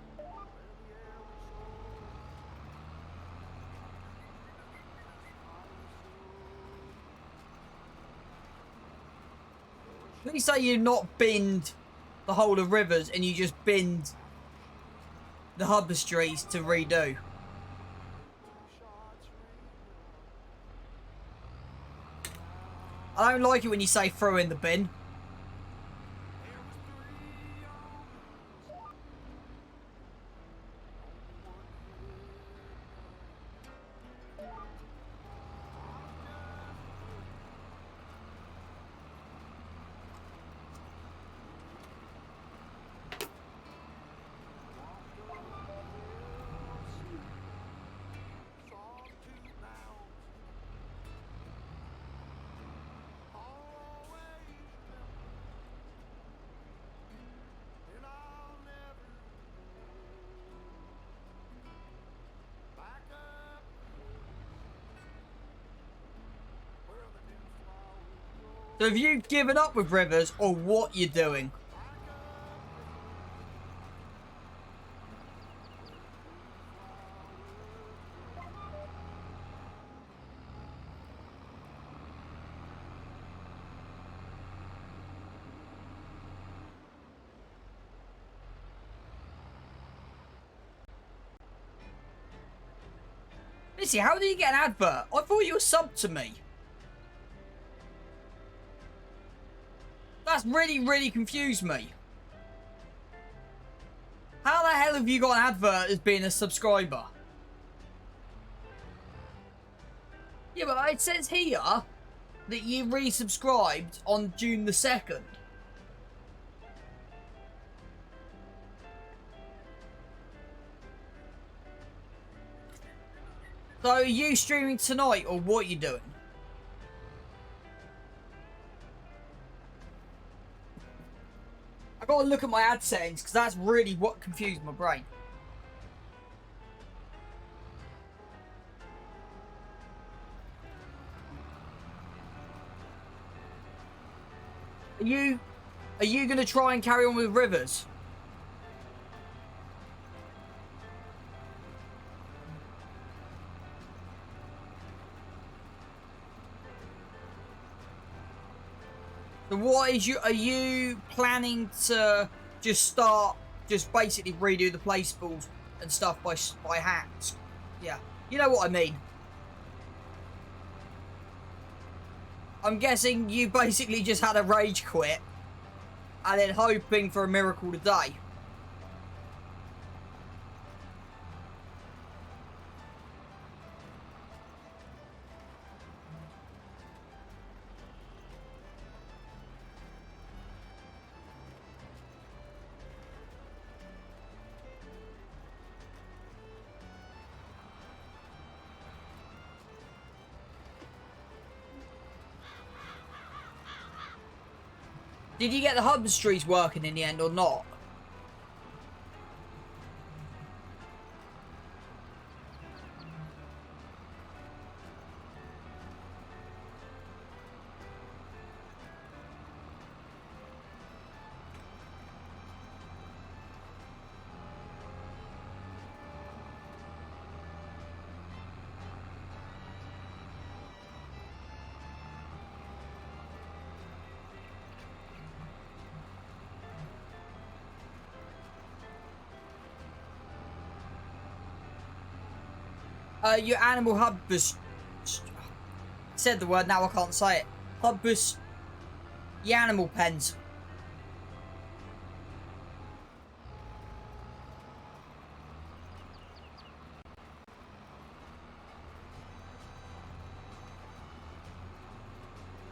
Please say you've not binned the whole of Rivers and you just binned the Hubberstrees to redo. I don't like it when you say throw in the bin. So have you given up with Rivers or what you're doing? Missy, how did you get an advert? I thought you were subbed to me. That's really confused me. How the hell have you got an advert as being a subscriber? Yeah, but it says here that you resubscribed on June the 2nd. So are you streaming tonight or what are you doing? I gotta look at my ad settings because that's really what confused my brain. Are you gonna try and carry on with Rivers? So what is are you planning to just basically redo the placeables and stuff by hand? Yeah, you know what I mean. I'm guessing you basically just had a rage quit and then hoping for a miracle today. Did you get the Hubberstrees working in the end or not? Your animal hubbers said the word, now I can't say it. Hubbers, your animal pens.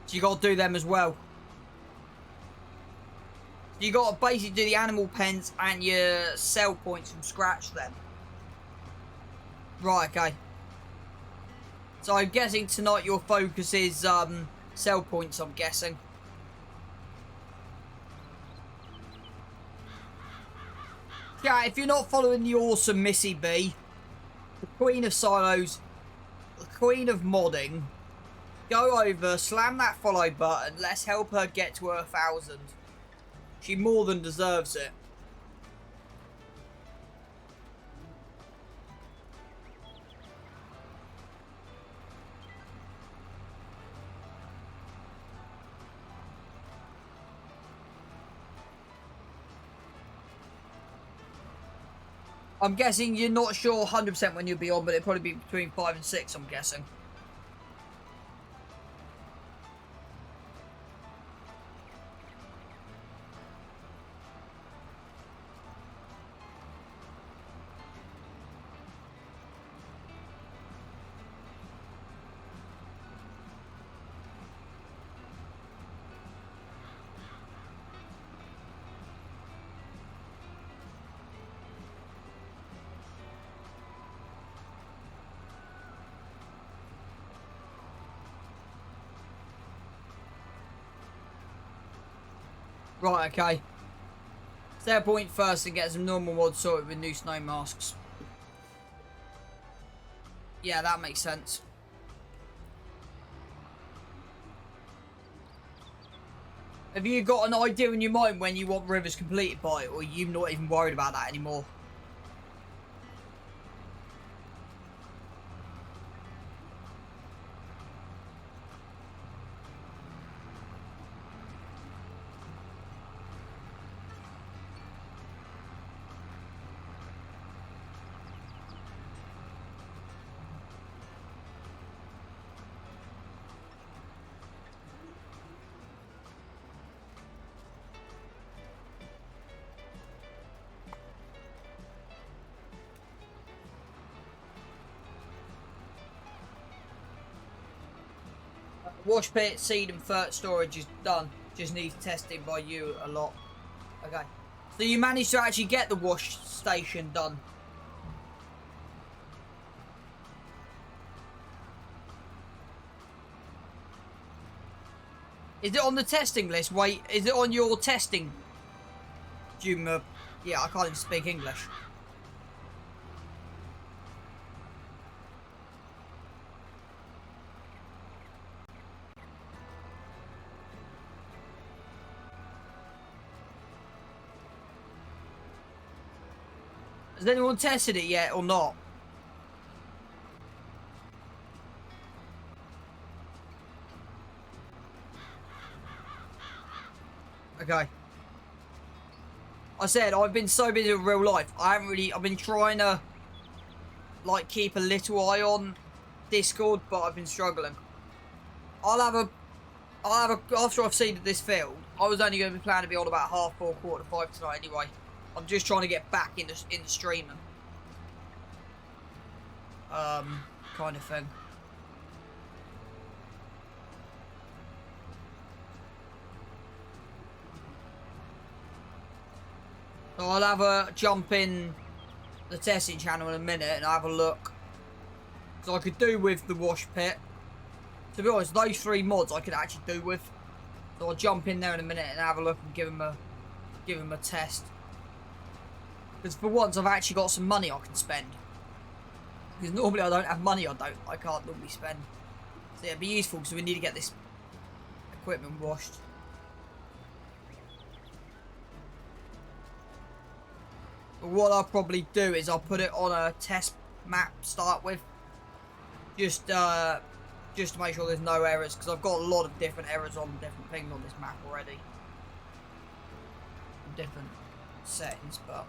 So you got to do them as well. You got to basically do the animal pens and your sell points from scratch then. Right, okay. So I'm guessing tonight your focus is sell points, I'm guessing. Yeah, if you're not following the awesome Missy B, the Queen of Silos, the Queen of Modding, go over, slam that follow button, let's help her get to her 1,000. She more than deserves it. I'm guessing you're not sure 100% when you'll be on, but it'll probably be between 5 and 6, I'm guessing. Right, okay. Set a point first and get some normal mods sorted with new snow masks. Yeah, that makes sense. Have you got an idea in your mind when you want rivers completed by, or are you not even worried about that anymore? Wash pit, seed and fert storage is done. Just needs testing by you a lot. Okay. So you managed to actually get the wash station done. Is it on the testing list? Wait, is it on your testing? Yeah, I can't even speak English. Has anyone tested it yet or not? Okay. I said, I've been so busy with real life. I've been trying to, like, keep a little eye on Discord, but I've been struggling. after I've seeded this field, I was only going to be planning to be on about 4:30, 4:45 tonight anyway. I'm just trying to get back in the streaming. Kind of thing. So I'll have a jump in the testing channel in a minute and have a look. So I could do with the wash pit. To be honest, those 3 mods I could actually do with. So I'll jump in there in a minute and have a look and give them a test. Because for once I've actually got some money I can spend. Because normally I don't have money I can't normally spend. So yeah, it'd be useful because we need to get this equipment washed. But what I'll probably do is I'll put it on a test map to start with. Just to make sure there's no errors, because I've got a lot of different errors on different things on this map already. Different settings, but...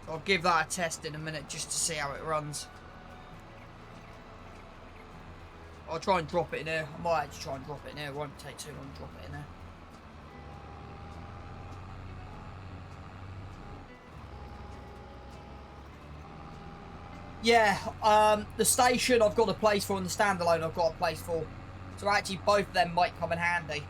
I'll give that a test in a minute just to see how it runs. I'll try and drop it in here. I might actually try and drop it in here. It won't take too long to drop it in there. Yeah, the station I've got a place for, and the standalone I've got a place for. So actually both of them might come in handy.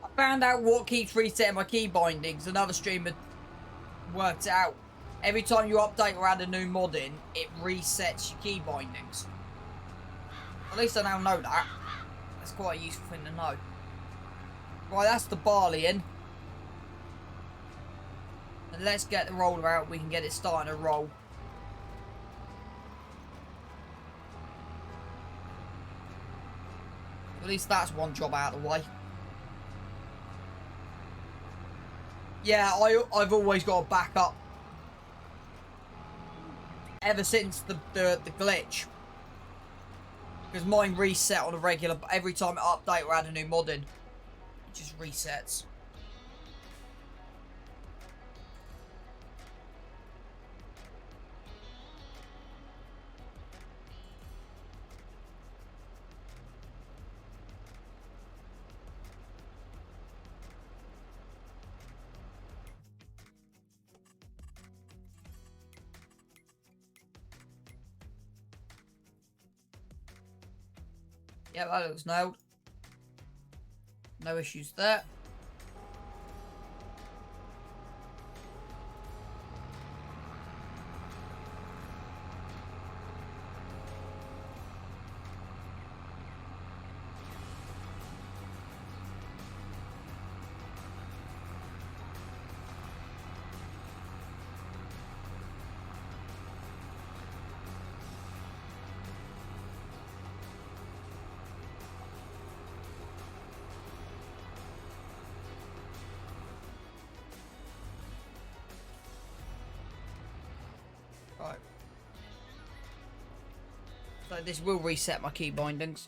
I found out what keeps resetting my key bindings. Another streamer worked it out. Every time you update or add a new mod in, it resets your key bindings. At least I now know that. That's quite a useful thing to know. Right, that's the barley in. And let's get the roller out. We can get it starting to roll. At least that's one job out of the way. Yeah, I've always got a backup. Ever since the glitch. Because mine reset on a regular... Every time I update or add a new mod in, it just resets. Yeah, that looks nailed. No issues there. Right. So this will reset my key bindings.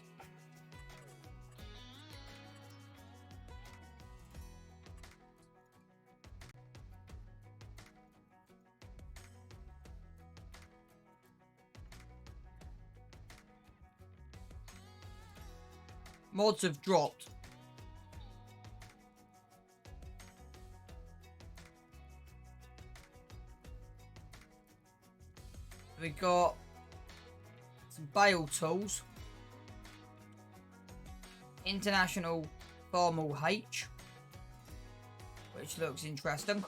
Mods have dropped. We got some bale tools. International Thermal H, which looks interesting.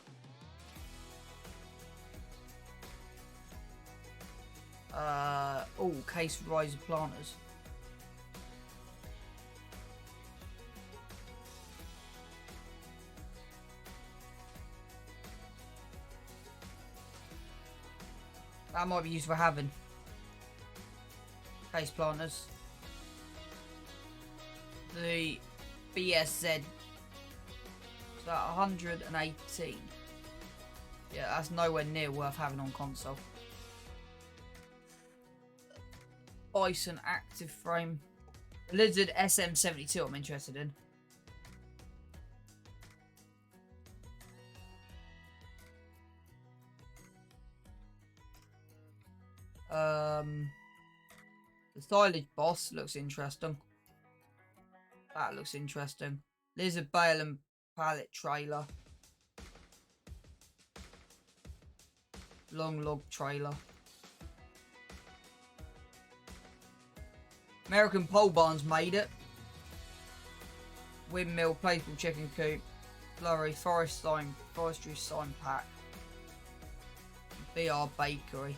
Oh, case riser planters. That might be used for having case planters. The BSZ is that 118. Yeah, that's nowhere near worth having on console. Bison active frame. Lizard SM72 I'm interested in. The silage boss looks interesting. That looks interesting. Lizard bale and pallet trailer. Long log trailer. American pole barns made it. Windmill, playful chicken coop. Flurry, forestry sign pack. BR bakery.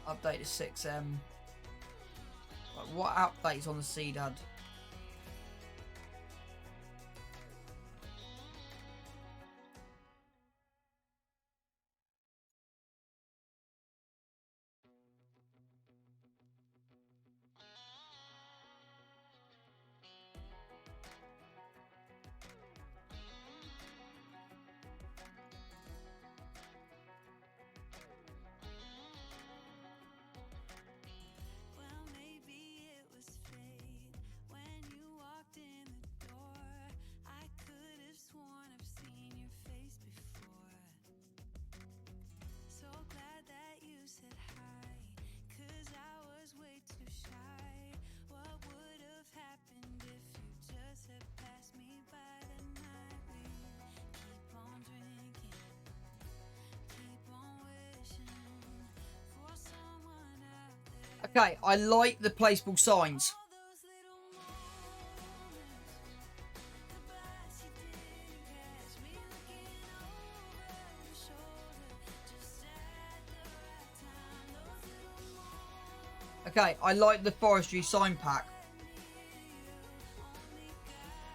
Update to 6M. Like, what updates on the seed ad? Okay, I like the placeable signs. Okay, I like the forestry sign pack.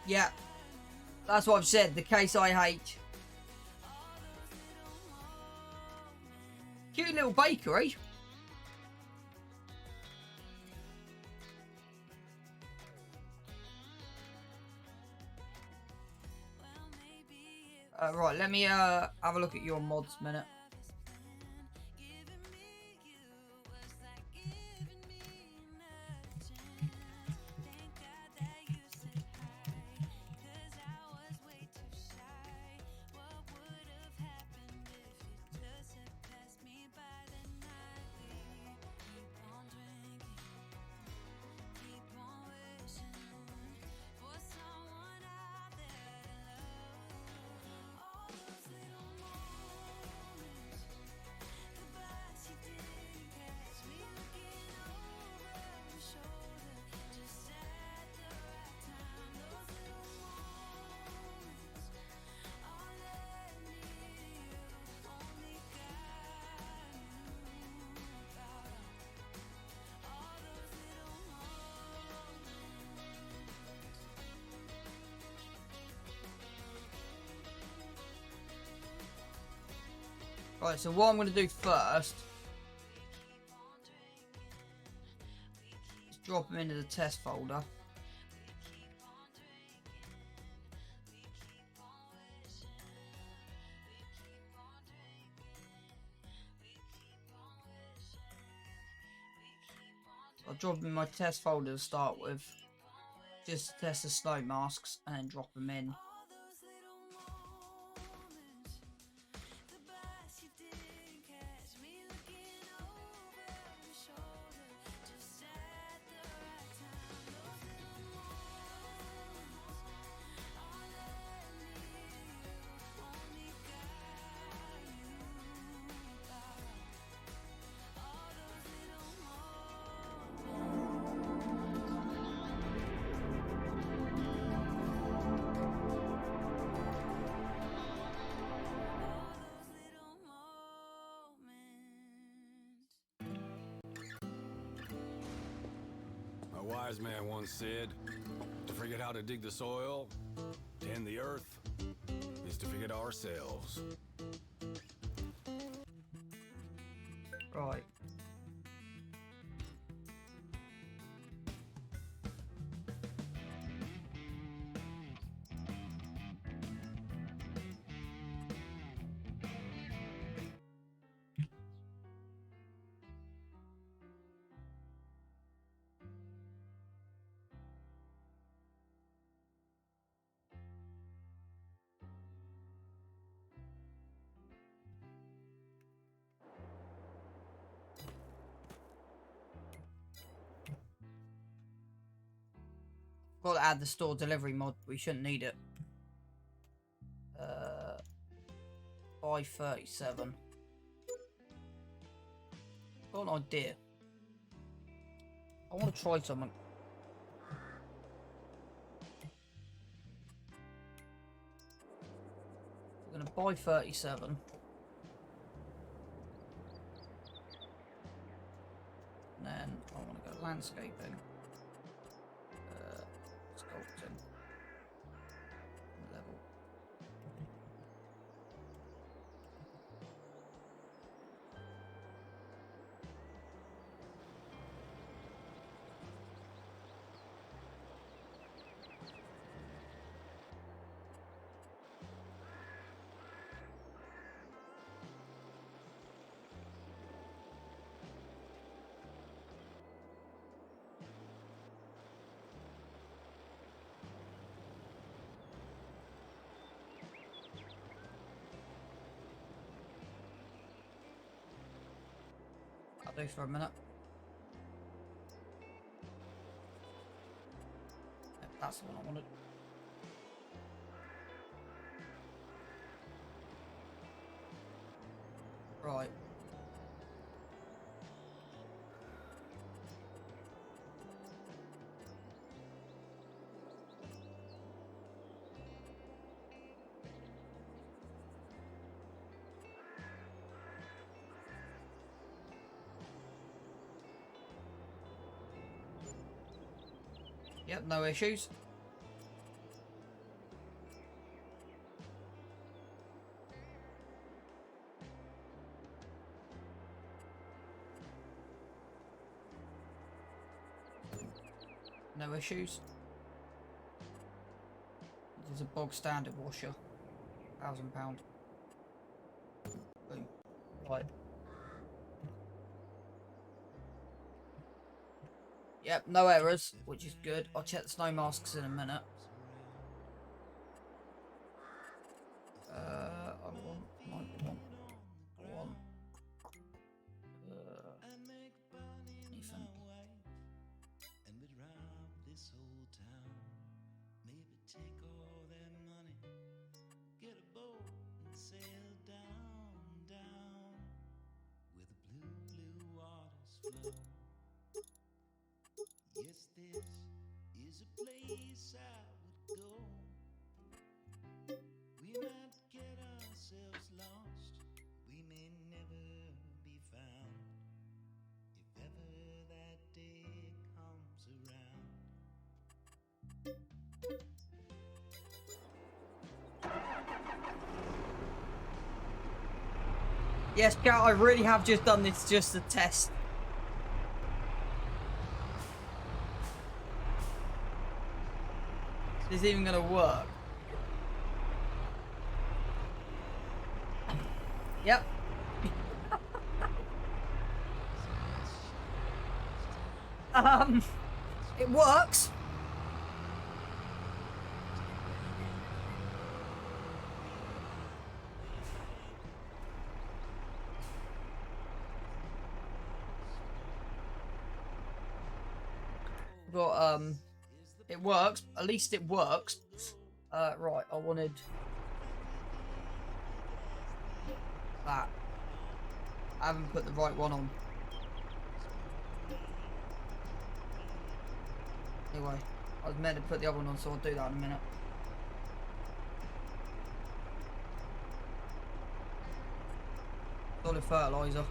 Yeah, that's what I've said, the Case IH. Cute little bakery. Right, let me have a look at your mods a minute. Right, so what I'm going to do first is drop them into the test folder. I'll drop them in my test folder to start with, just to test the snow masks, and then drop them in. A wise man once said, to forget how to dig the soil, tend the earth, is to forget ourselves. Right. Got to add the store delivery mod. We shouldn't need it. 537. Got an idea. I want to try something. We're going to buy 37. And then I want to go landscaping. Sculpting. Level. I'll do for a minute. Yep, that's the one I wanted. Right. Yep, no issues. No issues. This is a bog standard washer. £1,000. Boom. Right. Yep, no errors, which is good. I'll check the snow masks in a minute. Anything. Yes, this is a place I would go. We might get ourselves lost. We may never be found. If ever that day comes around. Yes, Cat, I really have just done this just to test. Is this even gonna work? Yep. It works. Got it works. At least it works. Right, I wanted that. I haven't put the right one on. Anyway, I was meant to put the other one on, so I'll do that in a minute. Solid fertilizer.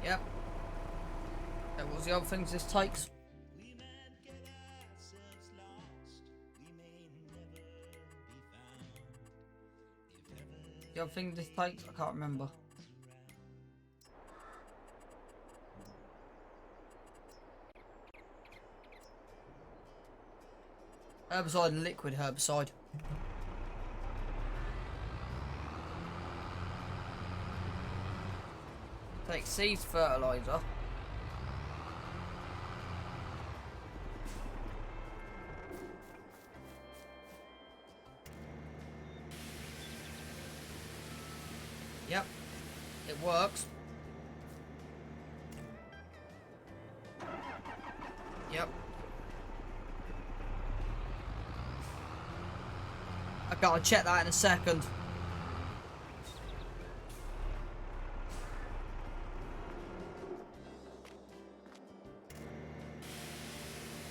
Yep. That was the other things this takes. The other thing this takes, I can't remember. Herbicide and liquid herbicide. Take seeds fertilizer. Yep, it works. Yep. I gotta check that in a second.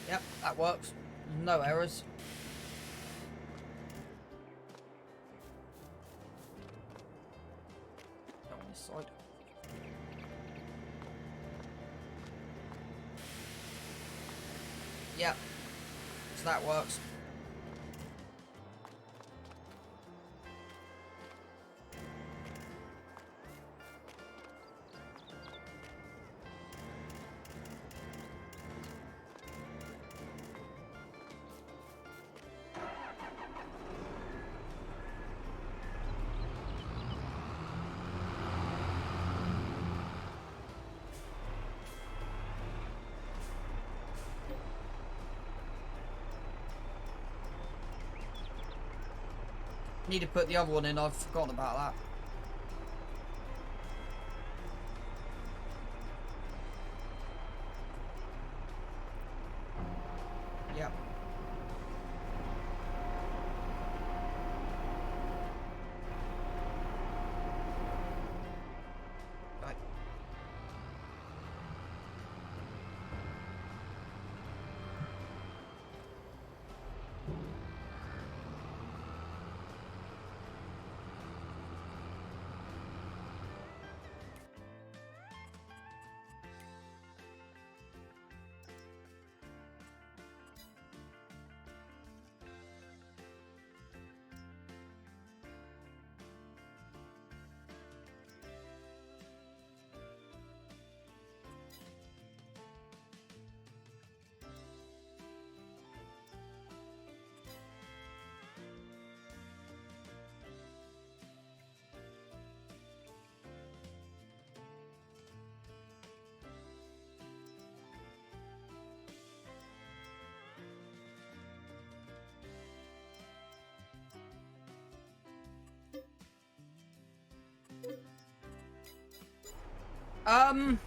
Yep, that works. No errors. On this side. Yep. So that works. Need to put the other one in, I've forgotten about that. I'm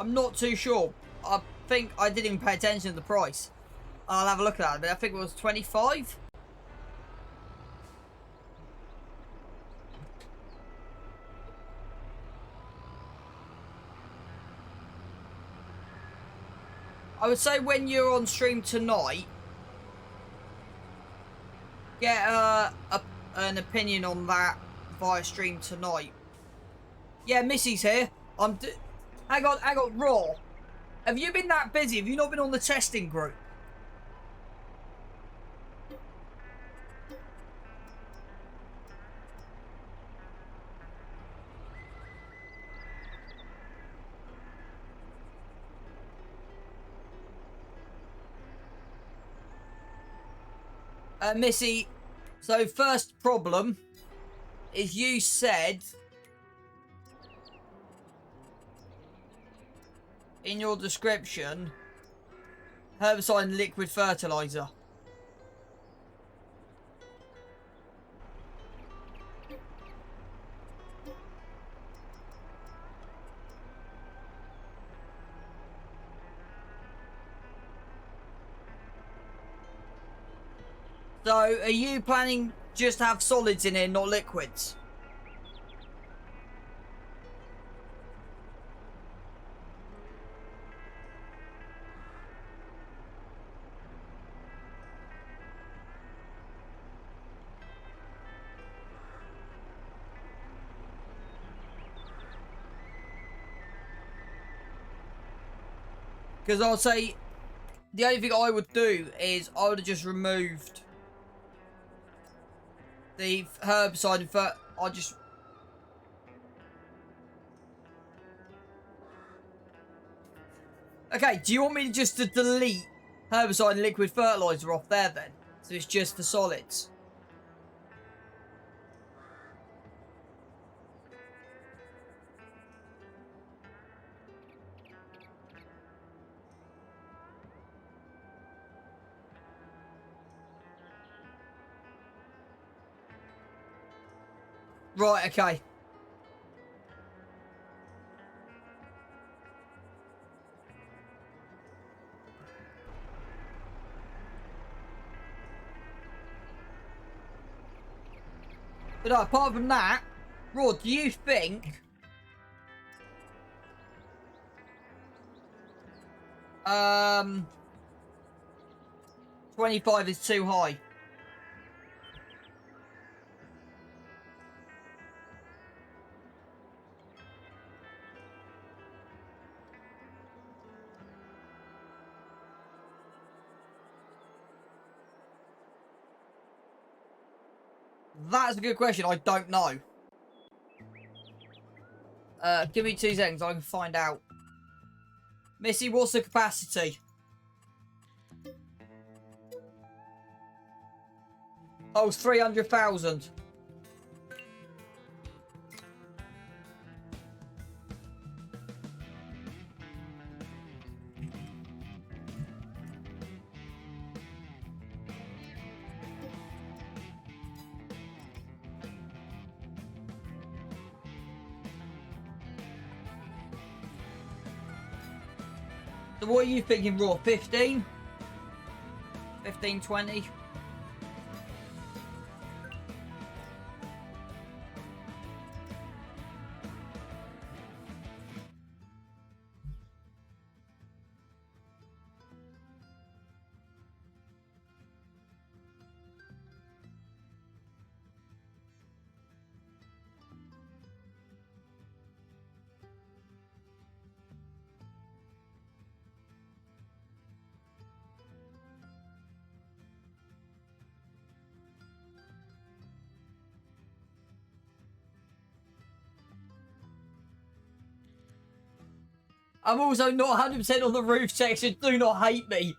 not too sure. I think I didn't even pay attention to the price. I'll have a look at that, but I think it was 25. I would say when you're on stream tonight, get an opinion on that via stream tonight. Yeah, Missy's here. Hang on, Raw. Have you been that busy? Have you not been on the testing group? Missy, so first problem is you said in your description herbicide and liquid fertilizer. So, are you planning just to have solids in here, not liquids? Because I'll say, the only thing I would do is I would have just removed the herbicide and I just... Okay, do you want me just to delete herbicide and liquid fertilizer off there then? So it's just for solids? Right, okay. But no, apart from that, Rod, do you think 25 is too high? That's a good question. I don't know. Give me 2 seconds. I can find out. Missy, what's the capacity? Oh, it's 300,000. So what are you thinking, Raw? 15? 15, 20? I'm also not 100% on the roof section. Do not hate me.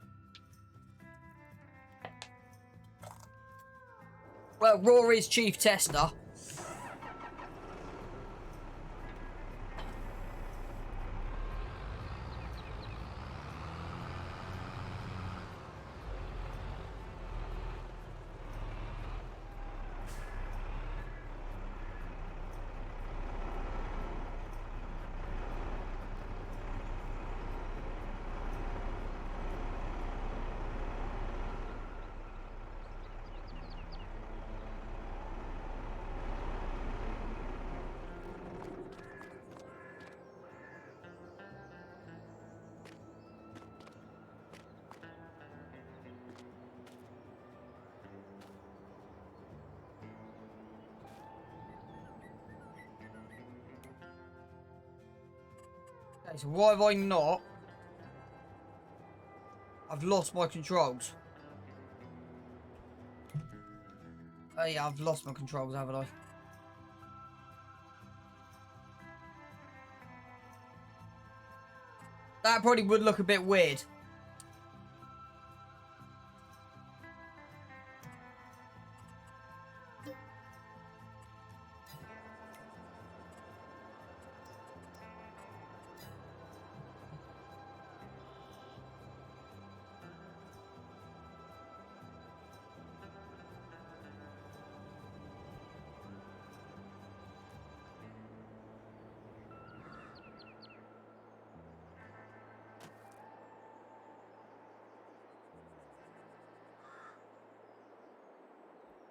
Well, Raw is chief tester. Okay, so why have I not? I've lost my controls. Oh yeah, I've lost my controls, haven't I? That probably would look a bit weird.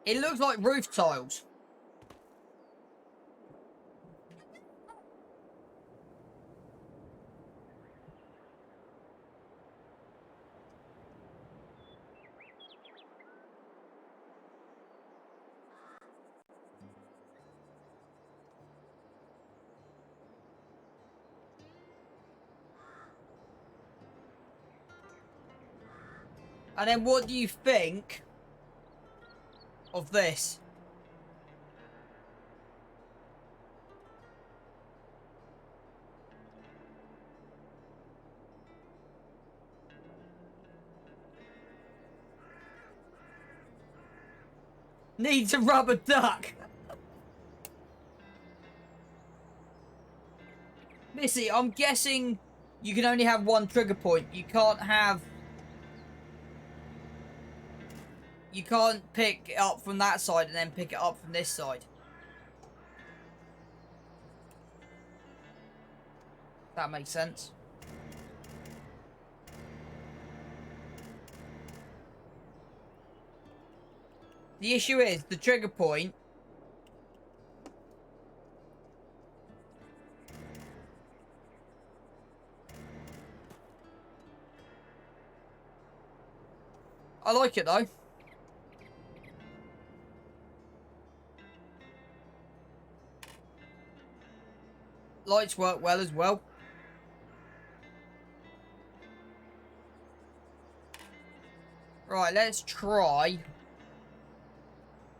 It looks like roof tiles. And then what do you think of this? Needs a rubber duck. Missy, I'm guessing you can only have one trigger point. You can't have... You can't pick it up from that side and then pick it up from this side. That makes sense. The issue is, the trigger point... I like it though. Lights work well as well. Right, let's try.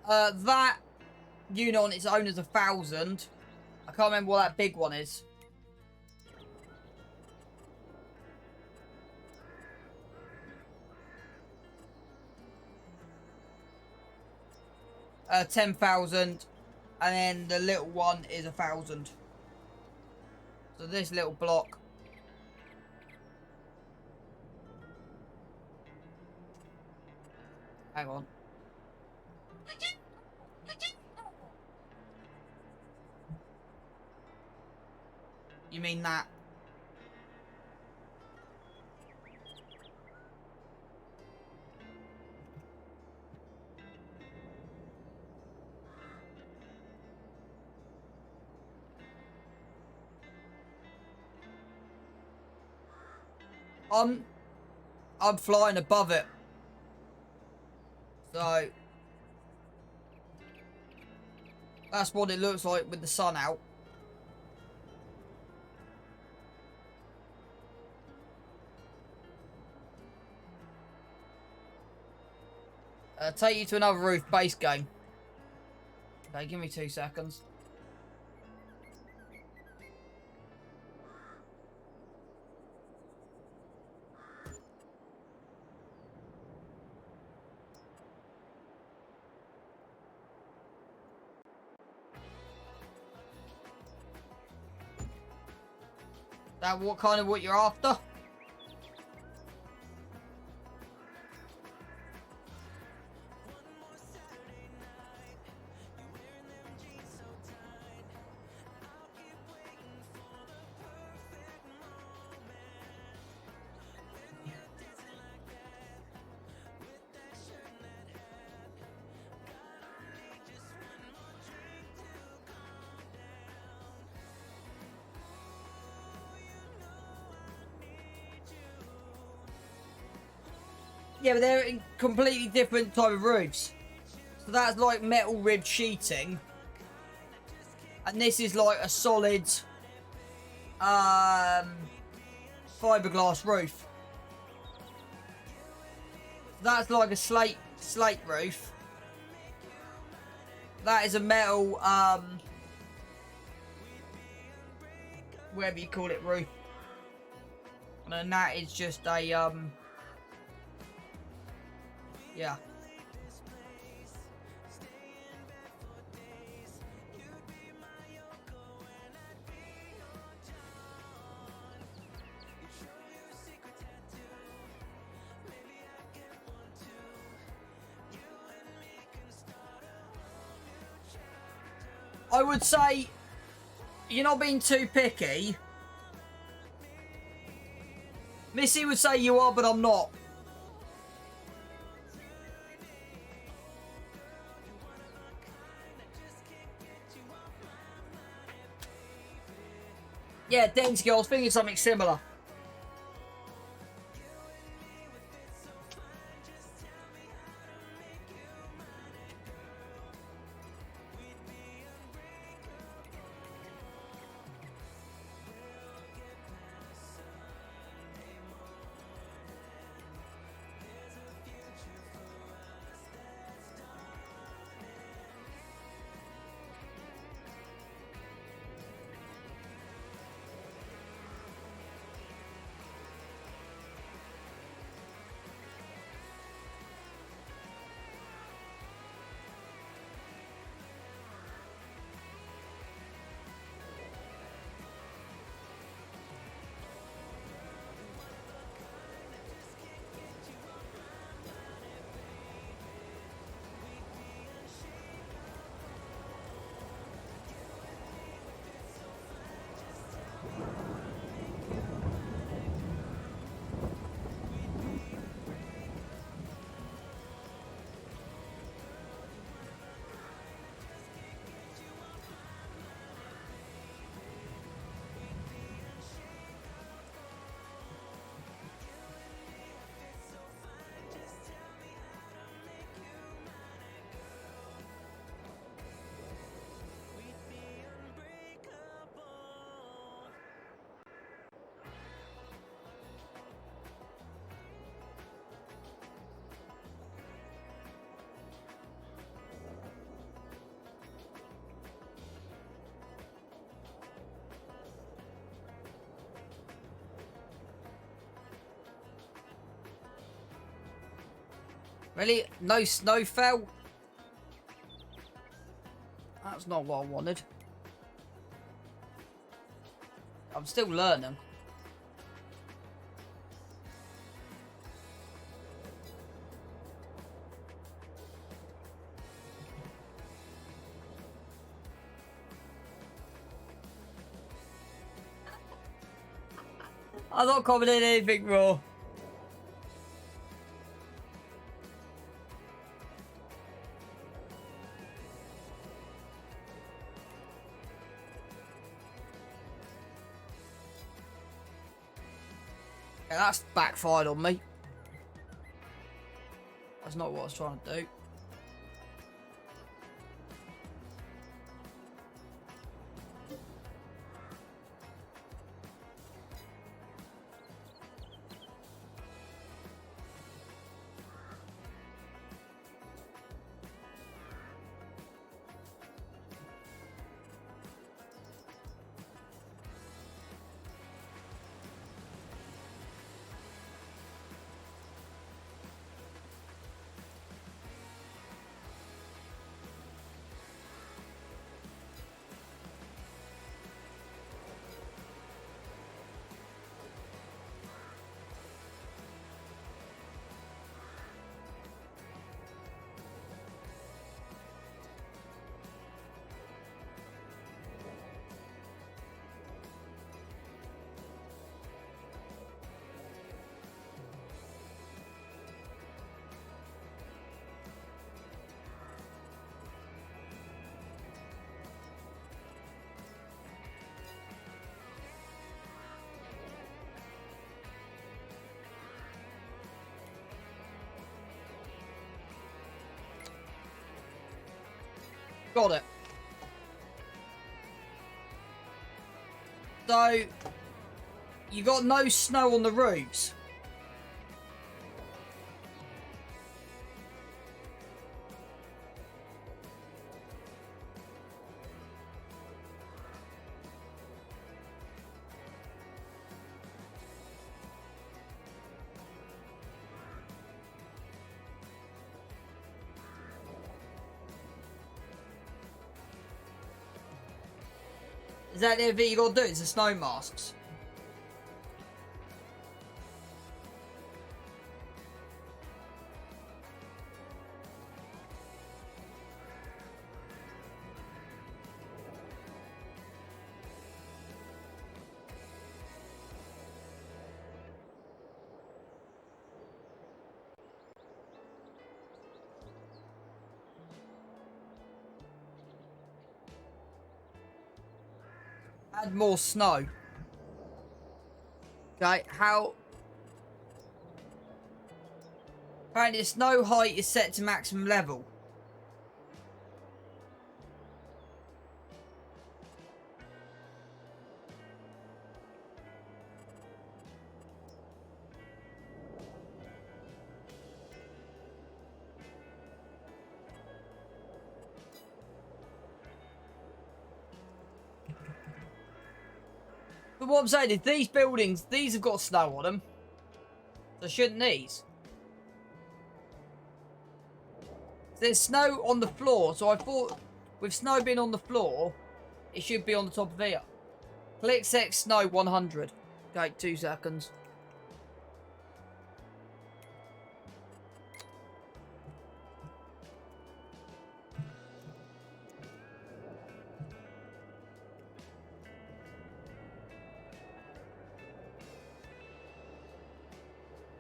That unit on its own is 1,000. I can't remember what that big one is. Uh, 10,000. And then the little one is 1,000. So this little block. Hang on. You mean that? I'm flying above it. So that's what it looks like with the sun out. Take you to another roof base game. Okay, give me 2 seconds. That what kind of what you're after? Yeah, but they're in completely different type of roofs. So that's like metal ribbed sheeting. And this is like a solid fiberglass roof. That's like a slate roof. That is a metal, whatever you call it, roof. And then that is just a, yeah. I would say you're not being too picky. Missy would say you are, but I'm not. Yeah, Densky, I was thinking something similar. Really? No snow fell? That's not what I wanted. I'm still learning. I'm not commenting anything raw. Yeah, that's backfired on me. That's not what I was trying to do. Got it. So, you got no snow on the roofs. Is that the thing you got to do? It's the snow masks. Add more snow. Okay, how? Apparently the snow height is set to maximum level. But what I'm saying is these buildings, these have got snow on them. So shouldn't these? There's snow on the floor, so I thought with snow being on the floor, it should be on the top of here. Click set snow 100. Okay, 2 seconds.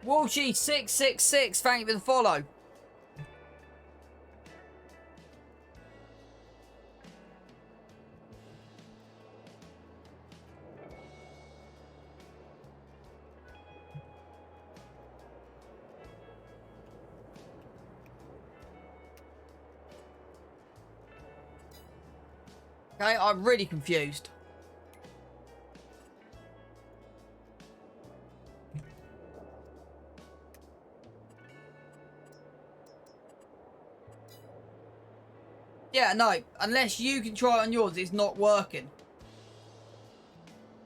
Walshy666, thank you for the follow. Okay, I'm really confused. Yeah, no, unless you can try it on yours, it's not working.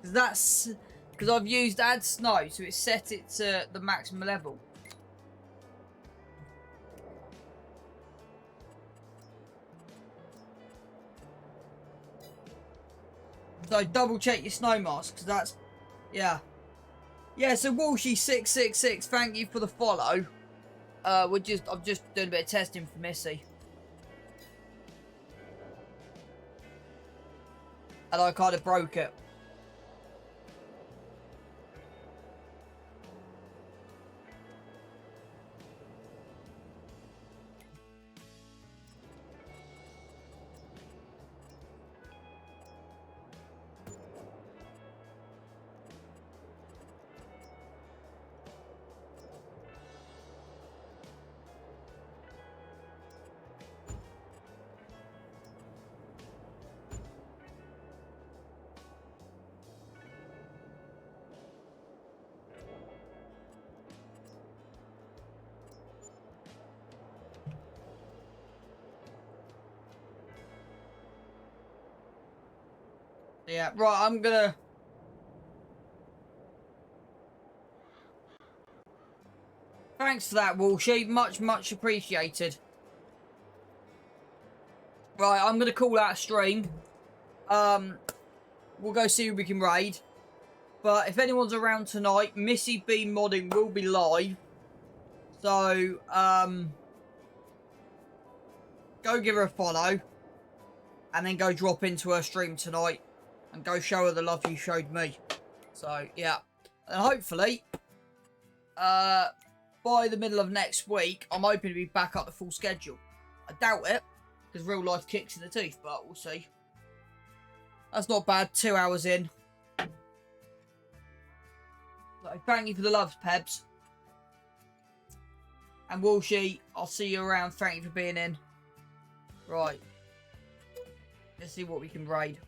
Because I've used add snow, so it's set it to the maximum level. So double check your snow mask, because that's, yeah. Yeah, so Walshy666, thank you for the follow. I'm just doing a bit of testing for Missy. And I kind of broke it. Yeah, right, I'm gonna... Thanks for that, Walshy. Much appreciated. Right, I'm gonna call out a stream. We'll go see who we can raid. But if anyone's around tonight, Missy B Modding will be live. So, go give her a follow. And then go drop into her stream tonight. And go show her the love you showed me. So, yeah. And hopefully, by the middle of next week, I'm hoping to be back up to full schedule. I doubt it, because real life kicks in the teeth, but we'll see. That's not bad, 2 hours in. So, thank you for the loves, Pebs. And Walshy, I'll see you around. Thank you for being in. Right. Let's see what we can raid.